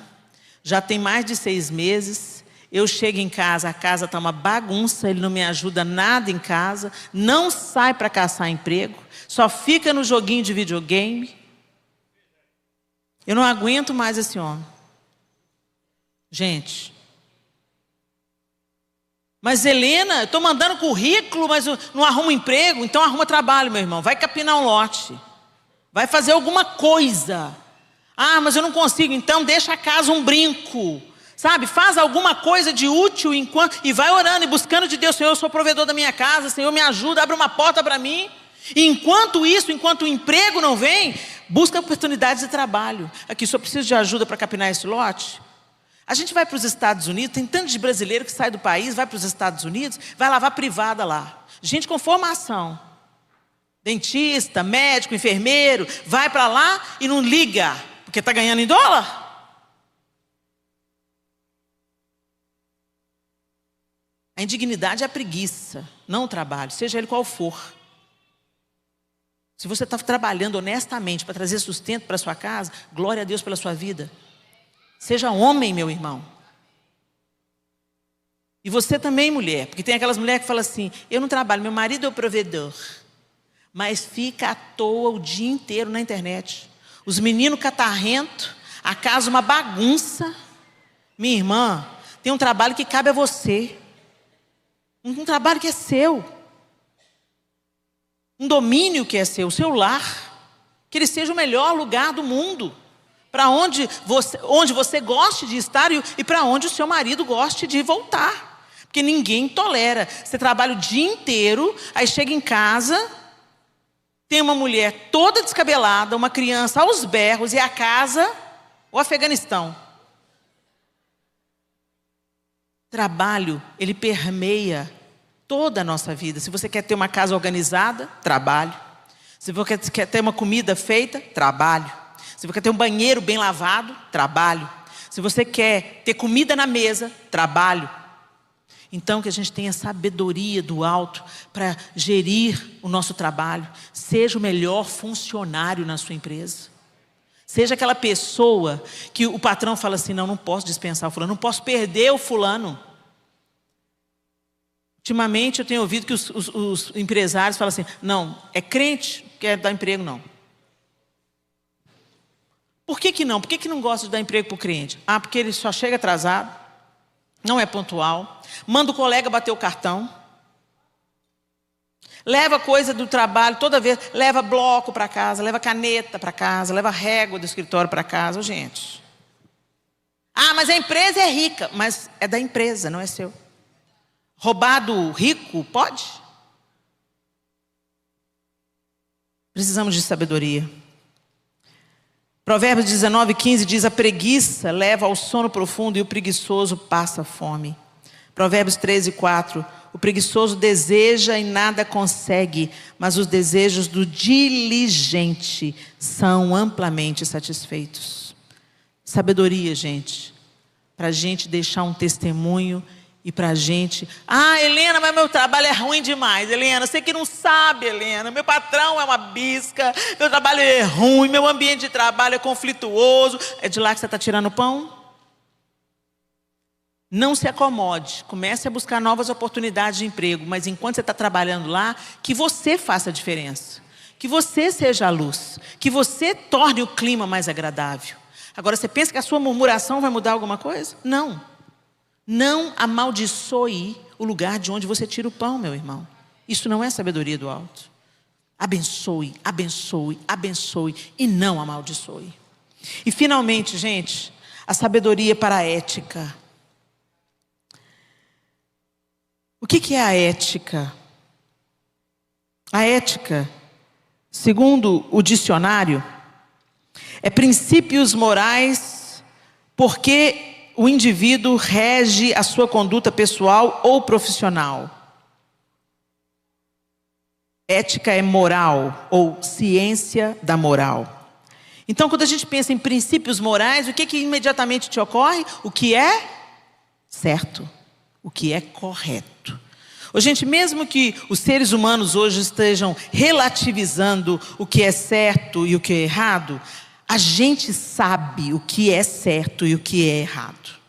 já tem mais de 6 meses, eu chego em casa, a casa está uma bagunça, ele não me ajuda nada em casa, não sai para caçar emprego, só fica no joguinho de videogame. Eu não aguento mais esse homem. Gente. Mas Helena, eu estou mandando currículo, mas não arrumo emprego, então arruma trabalho, meu irmão. Vai capinar um lote. Vai fazer alguma coisa. Mas eu não consigo, então deixa a casa um brinco. Sabe, faz alguma coisa de útil e vai orando e buscando de Deus. Senhor, eu sou provedor da minha casa, Senhor, me ajuda, abre uma porta para mim. E enquanto o emprego não vem, busca oportunidades de trabalho. Aqui, só preciso de ajuda para capinar esse lote. A gente vai para os Estados Unidos, tem tanto de brasileiro que sai do país, vai para os Estados Unidos, vai lavar privada lá. Gente com formação. Dentista, médico, enfermeiro, vai para lá e não liga, porque está ganhando em dólar. A indignidade é a preguiça, não o trabalho, seja ele qual for. Se você está trabalhando honestamente para trazer sustento para a sua casa, glória a Deus pela sua vida. Seja homem, meu irmão. E você também, mulher, porque tem aquelas mulheres que falam assim, eu não trabalho, meu marido é o provedor. Mas fica à toa o dia inteiro na internet. Os meninos catarrentos, a casa uma bagunça. Minha irmã, tem um trabalho que cabe a você. Um trabalho que é seu. Um domínio que é seu, o seu lar. Que ele seja o melhor lugar do mundo. Para onde você goste de estar e para onde o seu marido goste de voltar. Porque ninguém tolera. Você trabalha o dia inteiro, aí chega em casa, tem uma mulher toda descabelada, uma criança aos berros, e a casa, o Afeganistão. Trabalho, ele permeia toda a nossa vida. Se você quer ter uma casa organizada, trabalho. Se você quer ter uma comida feita, trabalho. Se você quer ter um banheiro bem lavado, trabalho. Se você quer ter comida na mesa, trabalho. Então que a gente tenha sabedoria do alto para gerir o nosso trabalho. Seja o melhor funcionário na sua empresa. Seja aquela pessoa que o patrão fala assim, não posso dispensar o fulano, não posso perder o fulano. Ultimamente eu tenho ouvido que os empresários falam assim, não, é crente, quer dar emprego, não. Por que não? Por que não gosta de dar emprego para o cliente? Ah, porque ele só chega atrasado, não é pontual, manda o colega bater o cartão, leva coisa do trabalho toda vez, leva bloco para casa, leva caneta para casa, leva régua do escritório para casa. Gente. Ah, mas a empresa é rica, mas é da empresa, não é seu. Roubar do rico, pode? Precisamos de sabedoria. Provérbios 19:15 diz, a preguiça leva ao sono profundo e o preguiçoso passa fome. Provérbios 13:4, o preguiçoso deseja e nada consegue, mas os desejos do diligente são amplamente satisfeitos. Sabedoria, gente, para a gente deixar um testemunho e para a gente... Ah, Helena, mas meu trabalho é ruim demais. Helena, você que não sabe, Helena. Meu patrão é uma bisca, meu trabalho é ruim, meu ambiente de trabalho é conflituoso. É de lá que você está tirando o pão? Não se acomode. Comece a buscar novas oportunidades de emprego. Mas enquanto você está trabalhando lá, que você faça a diferença. Que você seja a luz. Que você torne o clima mais agradável. Agora, você pensa que a sua murmuração vai mudar alguma coisa? Não. Não amaldiçoe o lugar de onde você tira o pão, meu irmão. Isso não é sabedoria do alto. Abençoe, abençoe, abençoe e não amaldiçoe. E finalmente, gente, a sabedoria para a ética. O que é a ética? A ética, segundo o dicionário, é princípios morais porque o indivíduo rege a sua conduta pessoal ou profissional. Ética é moral ou ciência da moral. Então, quando a gente pensa em princípios morais, o que imediatamente te ocorre? O que é certo, o que é correto. Gente, mesmo que os seres humanos hoje estejam relativizando o que é certo e o que é errado, a gente sabe o que é certo e o que é errado.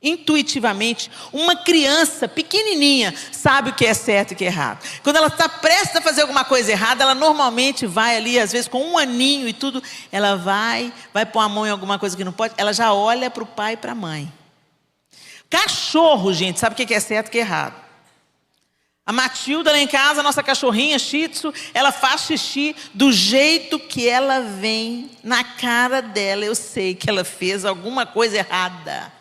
Intuitivamente, uma criança pequenininha sabe o que é certo e o que é errado. Quando ela está prestes a fazer alguma coisa errada, ela normalmente vai ali, às vezes com 1 aninho e tudo, ela vai pôr a mão em alguma coisa que não pode, ela já olha para o pai e para a mãe. Cachorro, gente, sabe o que é certo e o que é errado. A Matilda lá em casa, nossa cachorrinha Shih Tzu, ela faz xixi do jeito que ela vem na cara dela. Eu sei que ela fez alguma coisa errada.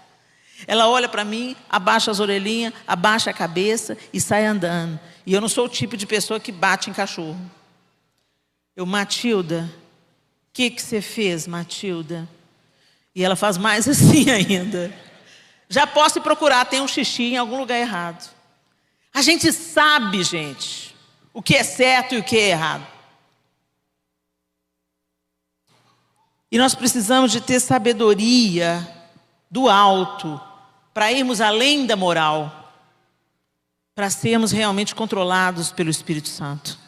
Ela olha para mim, abaixa as orelhinhas, abaixa a cabeça e sai andando. E eu não sou o tipo de pessoa que bate em cachorro. Matilda, o que você fez, Matilda? E ela faz mais assim ainda. Já posso ir procurar, tem um xixi em algum lugar errado. A gente sabe, gente, o que é certo e o que é errado. E nós precisamos de ter sabedoria do alto, para irmos além da moral, para sermos realmente controlados pelo Espírito Santo.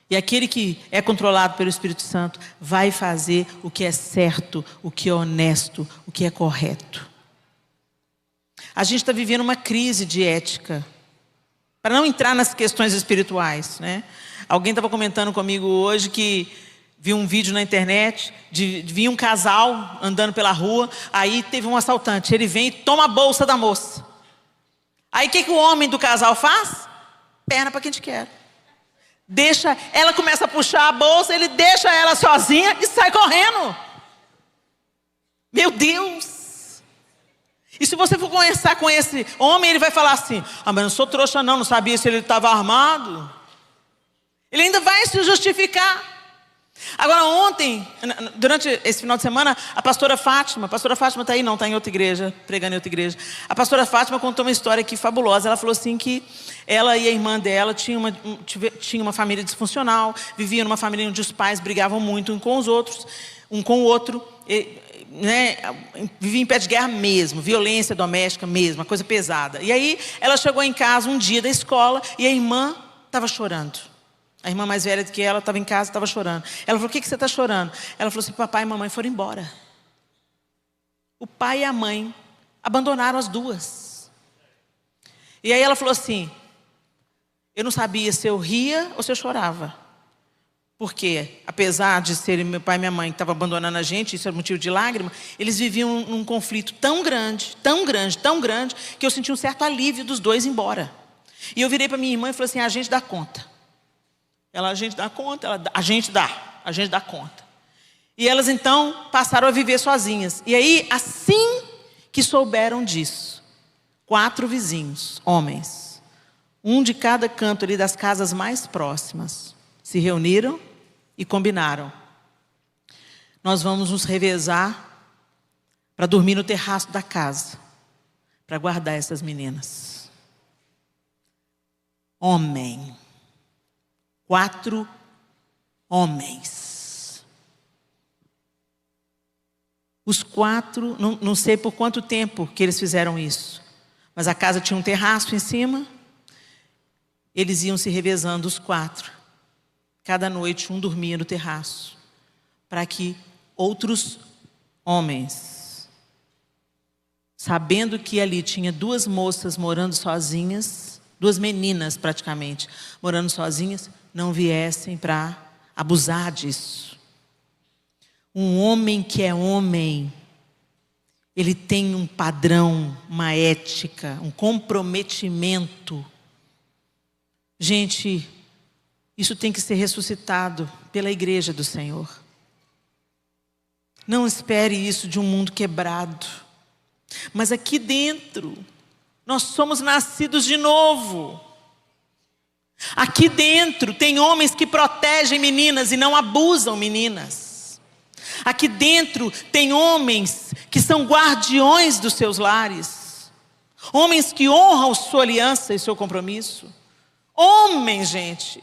E aquele que é controlado pelo Espírito Santo vai fazer o que é certo, o que é honesto, o que é correto. A gente está vivendo uma crise de ética. Para não entrar nas questões espirituais, né? Alguém estava comentando comigo hoje que viu um vídeo na internet, vi um casal andando pela rua, aí teve um assaltante, ele vem e toma a bolsa da moça. Aí o que o homem do casal faz? Perna para quem te quer. Deixa, ela começa a puxar a bolsa, ele deixa ela sozinha e sai correndo. Meu Deus! E se você for conversar com esse homem, ele vai falar assim, mas não sou trouxa não sabia se ele estava armado. Ele ainda vai se justificar. Agora ontem, durante esse final de semana, a pastora Fátima está aí, não, está em outra igreja, pregando em outra igreja. A pastora Fátima contou uma história aqui fabulosa. Ela falou assim que ela e a irmã dela tinham uma família disfuncional, viviam numa família onde os pais brigavam muito um com o outro. né, vivia em pé de guerra mesmo, violência doméstica mesmo, uma coisa pesada. E aí ela chegou em casa um dia da escola e a irmã estava chorando. A irmã mais velha do que ela estava em casa, estava chorando. Ela falou: o que você está chorando? Ela falou assim: papai e mamãe foram embora. O pai e a mãe abandonaram as duas. E aí ela falou assim: eu não sabia se eu ria ou se eu chorava. Porque, apesar de serem meu pai e minha mãe que estavam abandonando a gente, isso era motivo de lágrima, eles viviam num conflito tão grande, tão grande, tão grande, que eu senti um certo alívio dos dois ir embora. E eu virei para minha irmã e falei assim: a gente dá conta. Ela: a gente dá conta? Ela: a gente dá conta. E elas então passaram a viver sozinhas. E aí, assim que souberam disso, 4 vizinhos, homens, um de cada canto ali das casas mais próximas, se reuniram e combinaram: nós vamos nos revezar para dormir no terraço da casa, para guardar essas meninas. Homem. 4 homens. Os 4, não sei por quanto tempo que eles fizeram isso, mas a casa tinha um terraço em cima. Eles iam se revezando, os 4. Cada noite um dormia no terraço, para que outros homens, sabendo que ali tinha 2 moças morando sozinhas, 2 meninas praticamente, morando sozinhas, não viessem para abusar disso. Um homem que é homem, ele tem um padrão, uma ética, um comprometimento. Gente, isso tem que ser ressuscitado pela igreja do Senhor. Não espere isso de um mundo quebrado. Mas aqui dentro, nós somos nascidos de novo. Aqui dentro tem homens que protegem meninas e não abusam meninas. Aqui dentro tem homens que são guardiões dos seus lares. Homens que honram sua aliança e seu compromisso. Homens, gente.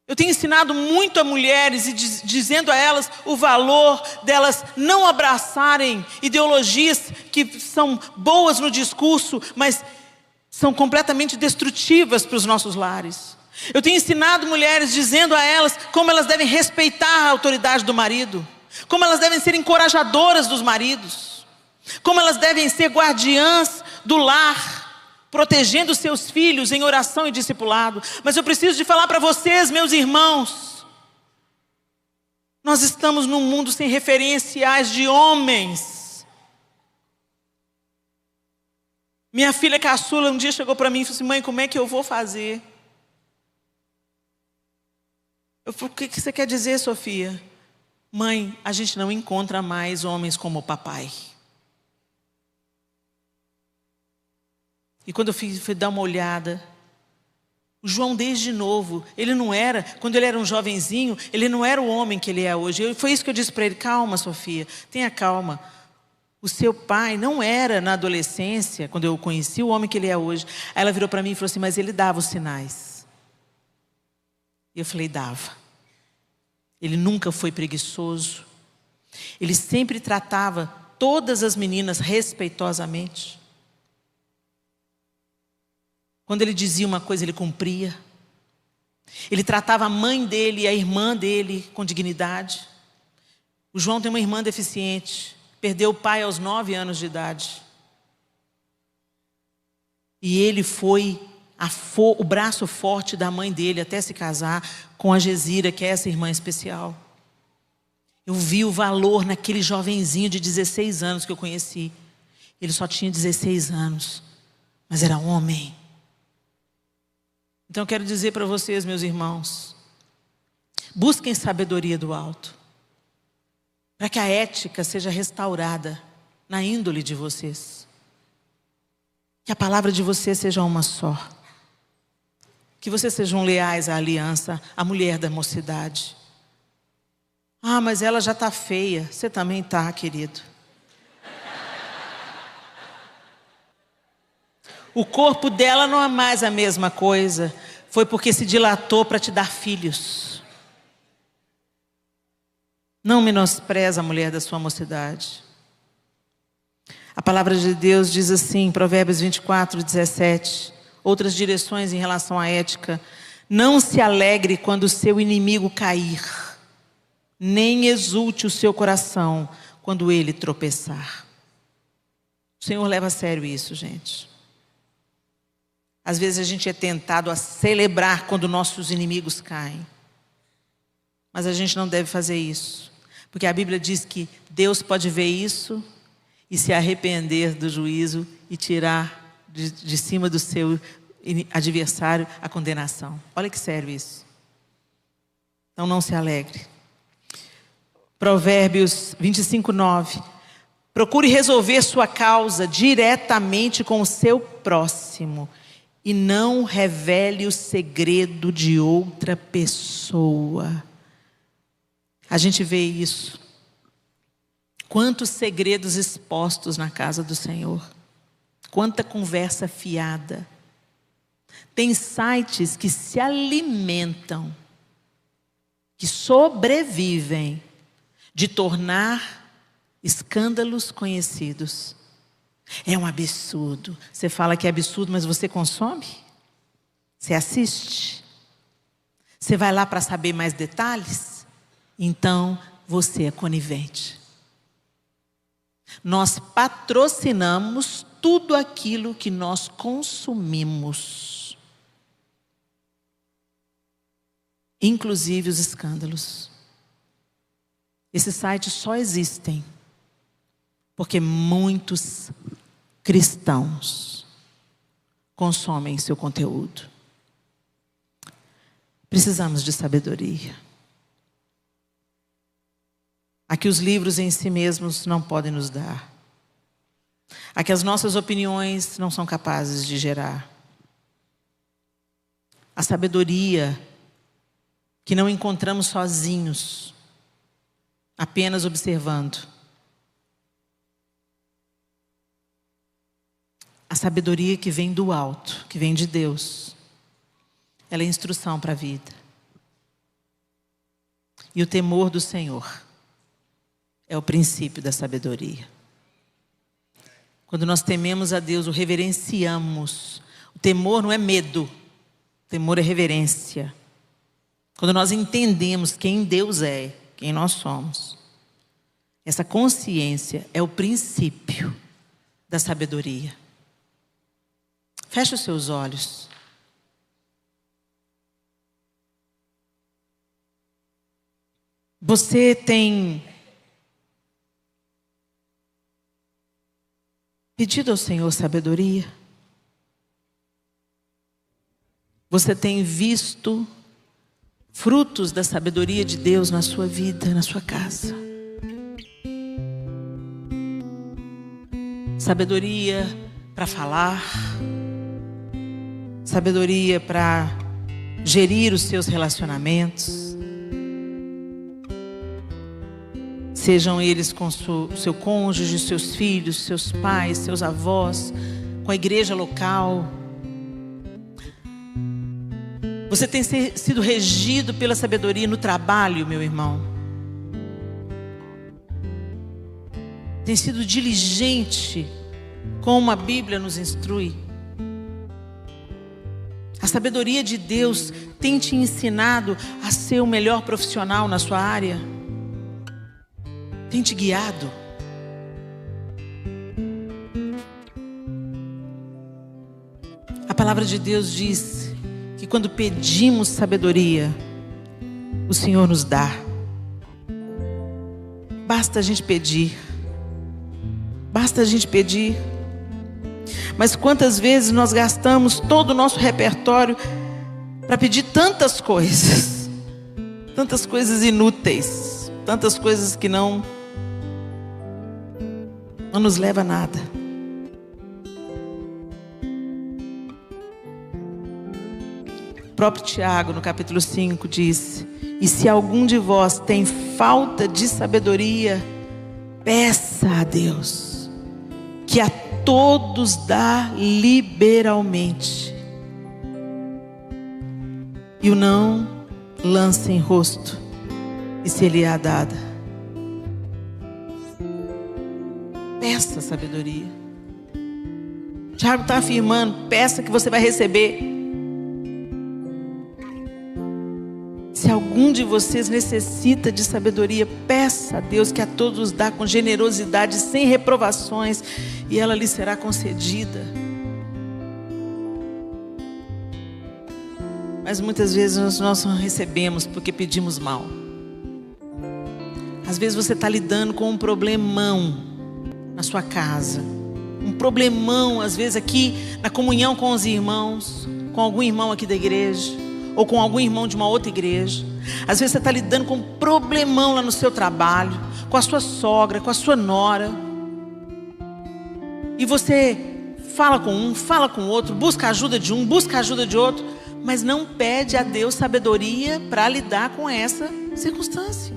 Eu tenho ensinado muito a mulheres e dizendo a elas o valor delas não abraçarem ideologias que são boas no discurso, mas são completamente destrutivas para os nossos lares. Eu tenho ensinado mulheres dizendo a elas como elas devem respeitar a autoridade do marido, como elas devem ser encorajadoras dos maridos, como elas devem ser guardiãs do lar, protegendo seus filhos em oração e discipulado. Mas eu preciso de falar para vocês, meus irmãos, nós estamos num mundo sem referenciais de homens. Minha filha caçula um dia chegou para mim e falou assim: mãe, como é que eu vou fazer? Eu falei: o que você quer dizer, Sofia? Mãe, a gente não encontra mais homens como o papai. E quando eu fui dar uma olhada, o João desde novo, ele não era, quando ele era um jovenzinho, ele não era o homem que ele é hoje. Foi isso que eu disse para ele: calma, Sofia, tenha calma. O seu pai não era na adolescência, quando eu o conheci, o homem que ele é hoje. Aí ela virou para mim e falou assim: mas ele dava os sinais. E eu falei: dava. Ele nunca foi preguiçoso. Ele sempre tratava todas as meninas respeitosamente. Quando ele dizia uma coisa, ele cumpria. Ele tratava a mãe dele e a irmã dele com dignidade. O João tem uma irmã deficiente. Perdeu o pai aos 9 anos de idade. E ele foi o braço forte da mãe dele até se casar com a Gesira, que é essa irmã especial. Eu vi o valor naquele jovenzinho de 16 anos que eu conheci. Ele só tinha 16 anos, mas era homem. Então eu quero dizer para vocês, meus irmãos, busquem sabedoria do alto, para que a ética seja restaurada na índole de vocês. Que a palavra de vocês seja uma só. Que vocês sejam leais à aliança, à mulher da mocidade. Ah, mas ela já está feia. Você também está, querido. O corpo dela não é mais a mesma coisa. Foi porque se dilatou para te dar filhos. Não menospreza a mulher da sua mocidade. A palavra de Deus diz assim, Provérbios 24, 17, outras direções em relação à ética: não se alegre quando o seu inimigo cair, nem exulte o seu coração quando ele tropeçar. O Senhor leva a sério isso, gente. Às vezes a gente é tentado a celebrar quando nossos inimigos caem. Mas a gente não deve fazer isso. Porque a Bíblia diz que Deus pode ver isso e se arrepender do juízo e tirar de cima do seu adversário a condenação. Olha que sério isso. Então não se alegre. Provérbios 25, 9. Procure resolver sua causa diretamente com o seu próximo e não revele o segredo de outra pessoa. A gente vê isso. Quantos segredos expostos na casa do Senhor. Quanta conversa fiada. Tem sites que se alimentam, que sobrevivem de tornar escândalos conhecidos. É um absurdo. Você fala que é absurdo, mas você consome? Você assiste? Você vai lá para saber mais detalhes? Então, você é conivente. Nós patrocinamos tudo aquilo que nós consumimos. Inclusive os escândalos. Esses sites só existem porque muitos cristãos consomem seu conteúdo. Precisamos de sabedoria. A que os livros em si mesmos não podem nos dar. A que as nossas opiniões não são capazes de gerar. A sabedoria que não encontramos sozinhos, apenas observando. A sabedoria que vem do alto, que vem de Deus. Ela é instrução para a vida. E o temor do Senhor é o princípio da sabedoria. Quando nós tememos a Deus, o reverenciamos. O temor não é medo. O temor é reverência. Quando nós entendemos quem Deus é, quem nós somos. Essa consciência é o princípio da sabedoria. Feche os seus olhos. Você tem pedido ao Senhor sabedoria? Você tem visto frutos da sabedoria de Deus na sua vida, na sua casa? Sabedoria para falar, sabedoria para gerir os seus relacionamentos, sejam eles com o seu cônjuge, seus filhos, seus pais, seus avós, com a igreja local. Você tem sido regido pela sabedoria no trabalho, meu irmão? Tem sido diligente, como a Bíblia nos instrui? A sabedoria de Deus tem te ensinado a ser o melhor profissional na sua área? Tem te guiado? A palavra de Deus diz que quando pedimos sabedoria, o Senhor nos dá. Basta a gente pedir. Basta a gente pedir. Mas quantas vezes nós gastamos todo o nosso repertório para pedir tantas coisas inúteis, tantas coisas que não nos leva a nada. O próprio Tiago, no capítulo 5, diz: e se algum de vós tem falta de sabedoria, peça a Deus, que a todos dá liberalmente, e o não lança em rosto, e se lhe é dada. sabedoria. Tiago está afirmando: peça que você vai receber. Se algum de vocês necessita de sabedoria, peça a Deus, que a todos dá com generosidade, sem reprovações, e ela lhe será concedida. Mas muitas vezes nós não recebemos porque pedimos mal. Às vezes você está lidando com um problemão na sua casa, um problemão às vezes aqui na comunhão com os irmãos, com algum irmão aqui da igreja, ou com algum irmão de uma outra igreja. Às vezes você está lidando com um problemão lá no seu trabalho, com a sua sogra, com a sua nora, e você fala com um, fala com o outro, busca a ajuda de um, busca a ajuda de outro, mas não pede a Deus sabedoria para lidar com essa circunstância.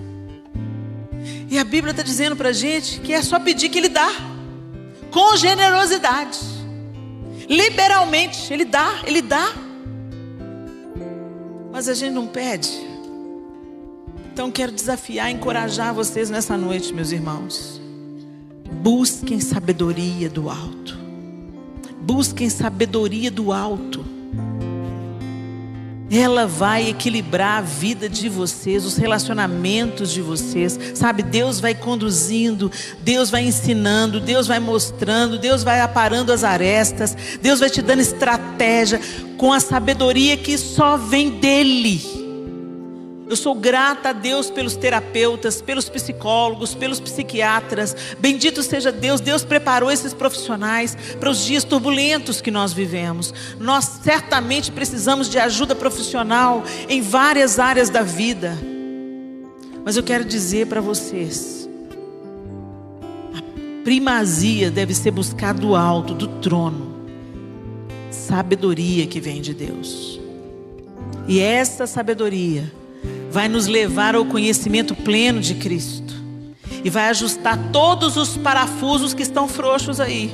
E a Bíblia está dizendo para a gente que é só pedir que Ele dá, com generosidade, liberalmente. Ele dá, Ele dá. Mas a gente não pede. Então quero desafiar, encorajar vocês nessa noite, meus irmãos. Busquem sabedoria do alto. Busquem sabedoria do alto. Ela vai equilibrar a vida de vocês, os relacionamentos de vocês, sabe? Deus vai conduzindo, Deus vai ensinando, Deus vai mostrando, Deus vai aparando as arestas, Deus vai te dando estratégia com a sabedoria que só vem dEle. Eu sou grata a Deus pelos terapeutas, pelos psicólogos, pelos psiquiatras. Bendito seja Deus. Deus preparou esses profissionais para os dias turbulentos que nós vivemos. Nós certamente precisamos de ajuda profissional em várias áreas da vida. Mas eu quero dizer para vocês, a primazia deve ser buscar do alto, do trono, sabedoria que vem de Deus. E essa sabedoria vai nos levar ao conhecimento pleno de Cristo. E vai ajustar todos os parafusos que estão frouxos aí.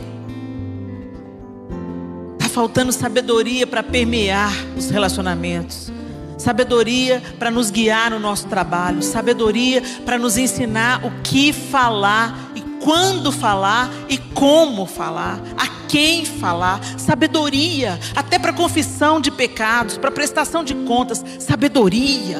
Está faltando sabedoria para permear os relacionamentos. Sabedoria para nos guiar no nosso trabalho. Sabedoria para nos ensinar o que falar e quando falar e como falar, a quem falar. Sabedoria até para confissão de pecados, para prestação de contas. Sabedoria,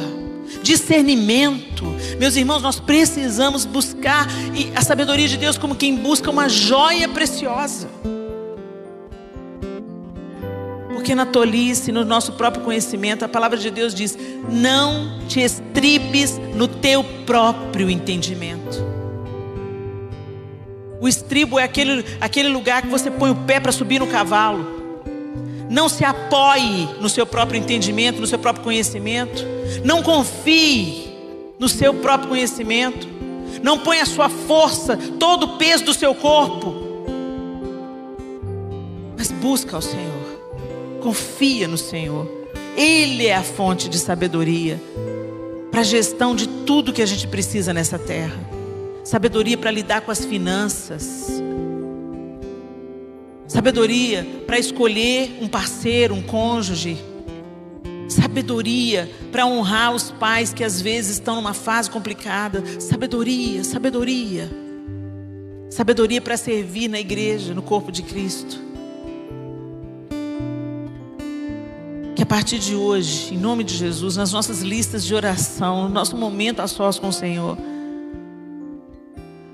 discernimento. Meus irmãos, nós precisamos buscar a sabedoria de Deus como quem busca uma joia preciosa. Porque na tolice, no nosso próprio conhecimento, a palavra de Deus diz: não te estribes no teu próprio entendimento. O estribo é aquele lugar que você põe o pé para subir no cavalo. Não se apoie no seu próprio entendimento, no seu próprio conhecimento. Não confie no seu próprio conhecimento. Não ponha a sua força, todo o peso do seu corpo. Mas busca ao Senhor. Confia no Senhor. Ele é a fonte de sabedoria para a gestão de tudo que a gente precisa nessa terra. Sabedoria para lidar com as finanças. Sabedoria para escolher um parceiro, um cônjuge. Sabedoria para honrar os pais que às vezes estão numa fase complicada. Sabedoria, sabedoria. Sabedoria para servir na igreja, no corpo de Cristo. Que a partir de hoje, em nome de Jesus, nas nossas listas de oração, no nosso momento a sós com o Senhor,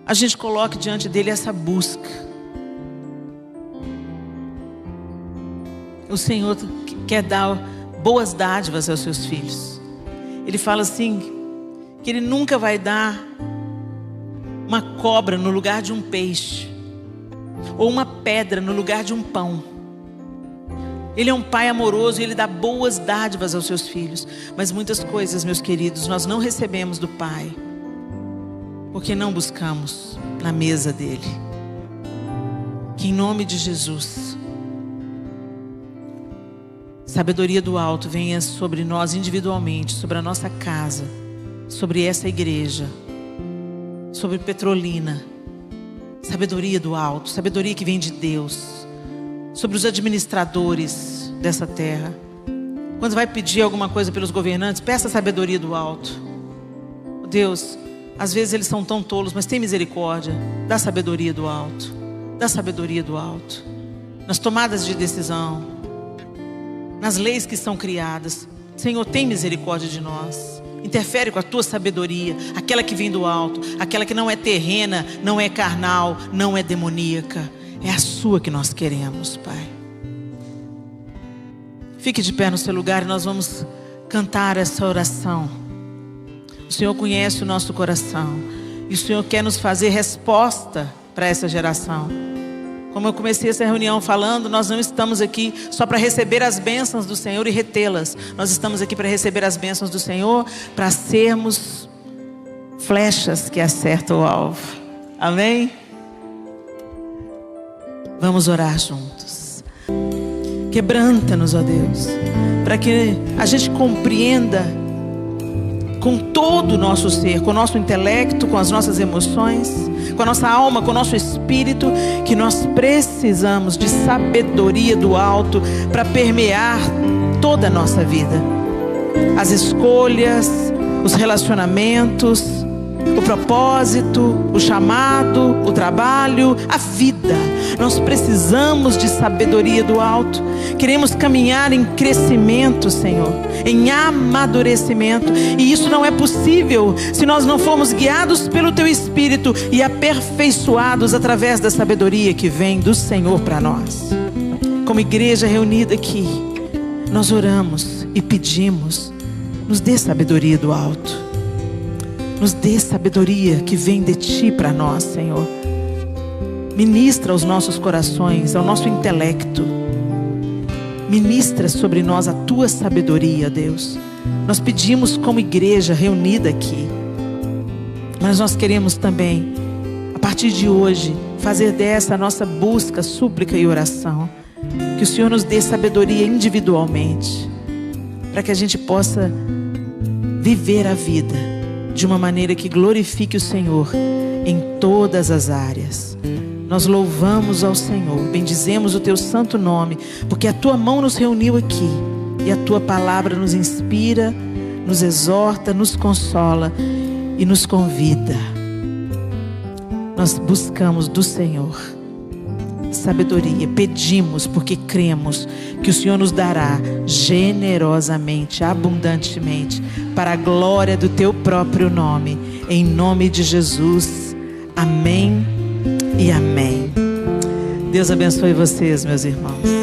a gente coloque diante dele essa busca. O Senhor quer dar boas dádivas aos seus filhos. Ele fala assim, que Ele nunca vai dar uma cobra no lugar de um peixe, ou uma pedra no lugar de um pão. Ele é um pai amoroso e Ele dá boas dádivas aos seus filhos. Mas muitas coisas, meus queridos, nós não recebemos do Pai, porque não buscamos na mesa dEle. Que em nome de Jesus, sabedoria do alto venha sobre nós individualmente, sobre a nossa casa, sobre essa igreja, sobre Petrolina. Sabedoria do alto, sabedoria que vem de Deus, sobre os administradores dessa terra. Quando vai pedir alguma coisa pelos governantes, peça a sabedoria do alto. Deus, às vezes eles são tão tolos, mas tem misericórdia, dá sabedoria do alto. da sabedoria do alto, nas tomadas de decisão, nas leis que são criadas. Senhor, tem misericórdia de nós. Interfere com a tua sabedoria, aquela que vem do alto, aquela que não é terrena, não é carnal, não é demoníaca. É a sua que nós queremos, Pai. Fique de pé no seu lugar e nós vamos cantar essa oração. O Senhor conhece o nosso coração e o Senhor quer nos fazer resposta para essa geração. Como eu comecei essa reunião falando, nós não estamos aqui só para receber as bênçãos do Senhor e retê-las. Nós estamos aqui para receber as bênçãos do Senhor, para sermos flechas que acertam o alvo. Amém? Vamos orar juntos. Quebranta-nos, ó Deus, para que a gente compreenda com todo o nosso ser, com o nosso intelecto, com as nossas emoções, com a nossa alma, com o nosso espírito, que nós precisamos de sabedoria do alto para permear toda a nossa vida. As escolhas, os relacionamentos, o propósito, o chamado, o trabalho, a vida. Nós precisamos de sabedoria do alto. Queremos caminhar em crescimento, Senhor, em amadurecimento. E isso não é possível se nós não formos guiados pelo Teu Espírito e aperfeiçoados através da sabedoria que vem do Senhor para nós. Como igreja reunida aqui, nós oramos e pedimos: nos dê sabedoria do alto. Nos dê sabedoria que vem de Ti para nós, Senhor. Ministra aos nossos corações, ao nosso intelecto. Ministra sobre nós a Tua sabedoria, Deus. Nós pedimos como igreja reunida aqui. Mas nós queremos também, a partir de hoje, fazer dessa a nossa busca, súplica e oração. Que o Senhor nos dê sabedoria individualmente, para que a gente possa viver a vida de uma maneira que glorifique o Senhor em todas as áreas. Nós louvamos ao Senhor, bendizemos o Teu santo nome, porque a Tua mão nos reuniu aqui e a Tua palavra nos inspira, nos exorta, nos consola e nos convida. Nós buscamos do Senhor sabedoria, pedimos porque cremos que o Senhor nos dará generosamente, abundantemente, para a glória do Teu próprio nome, em nome de Jesus. Amém e amém. Deus abençoe vocês, meus irmãos.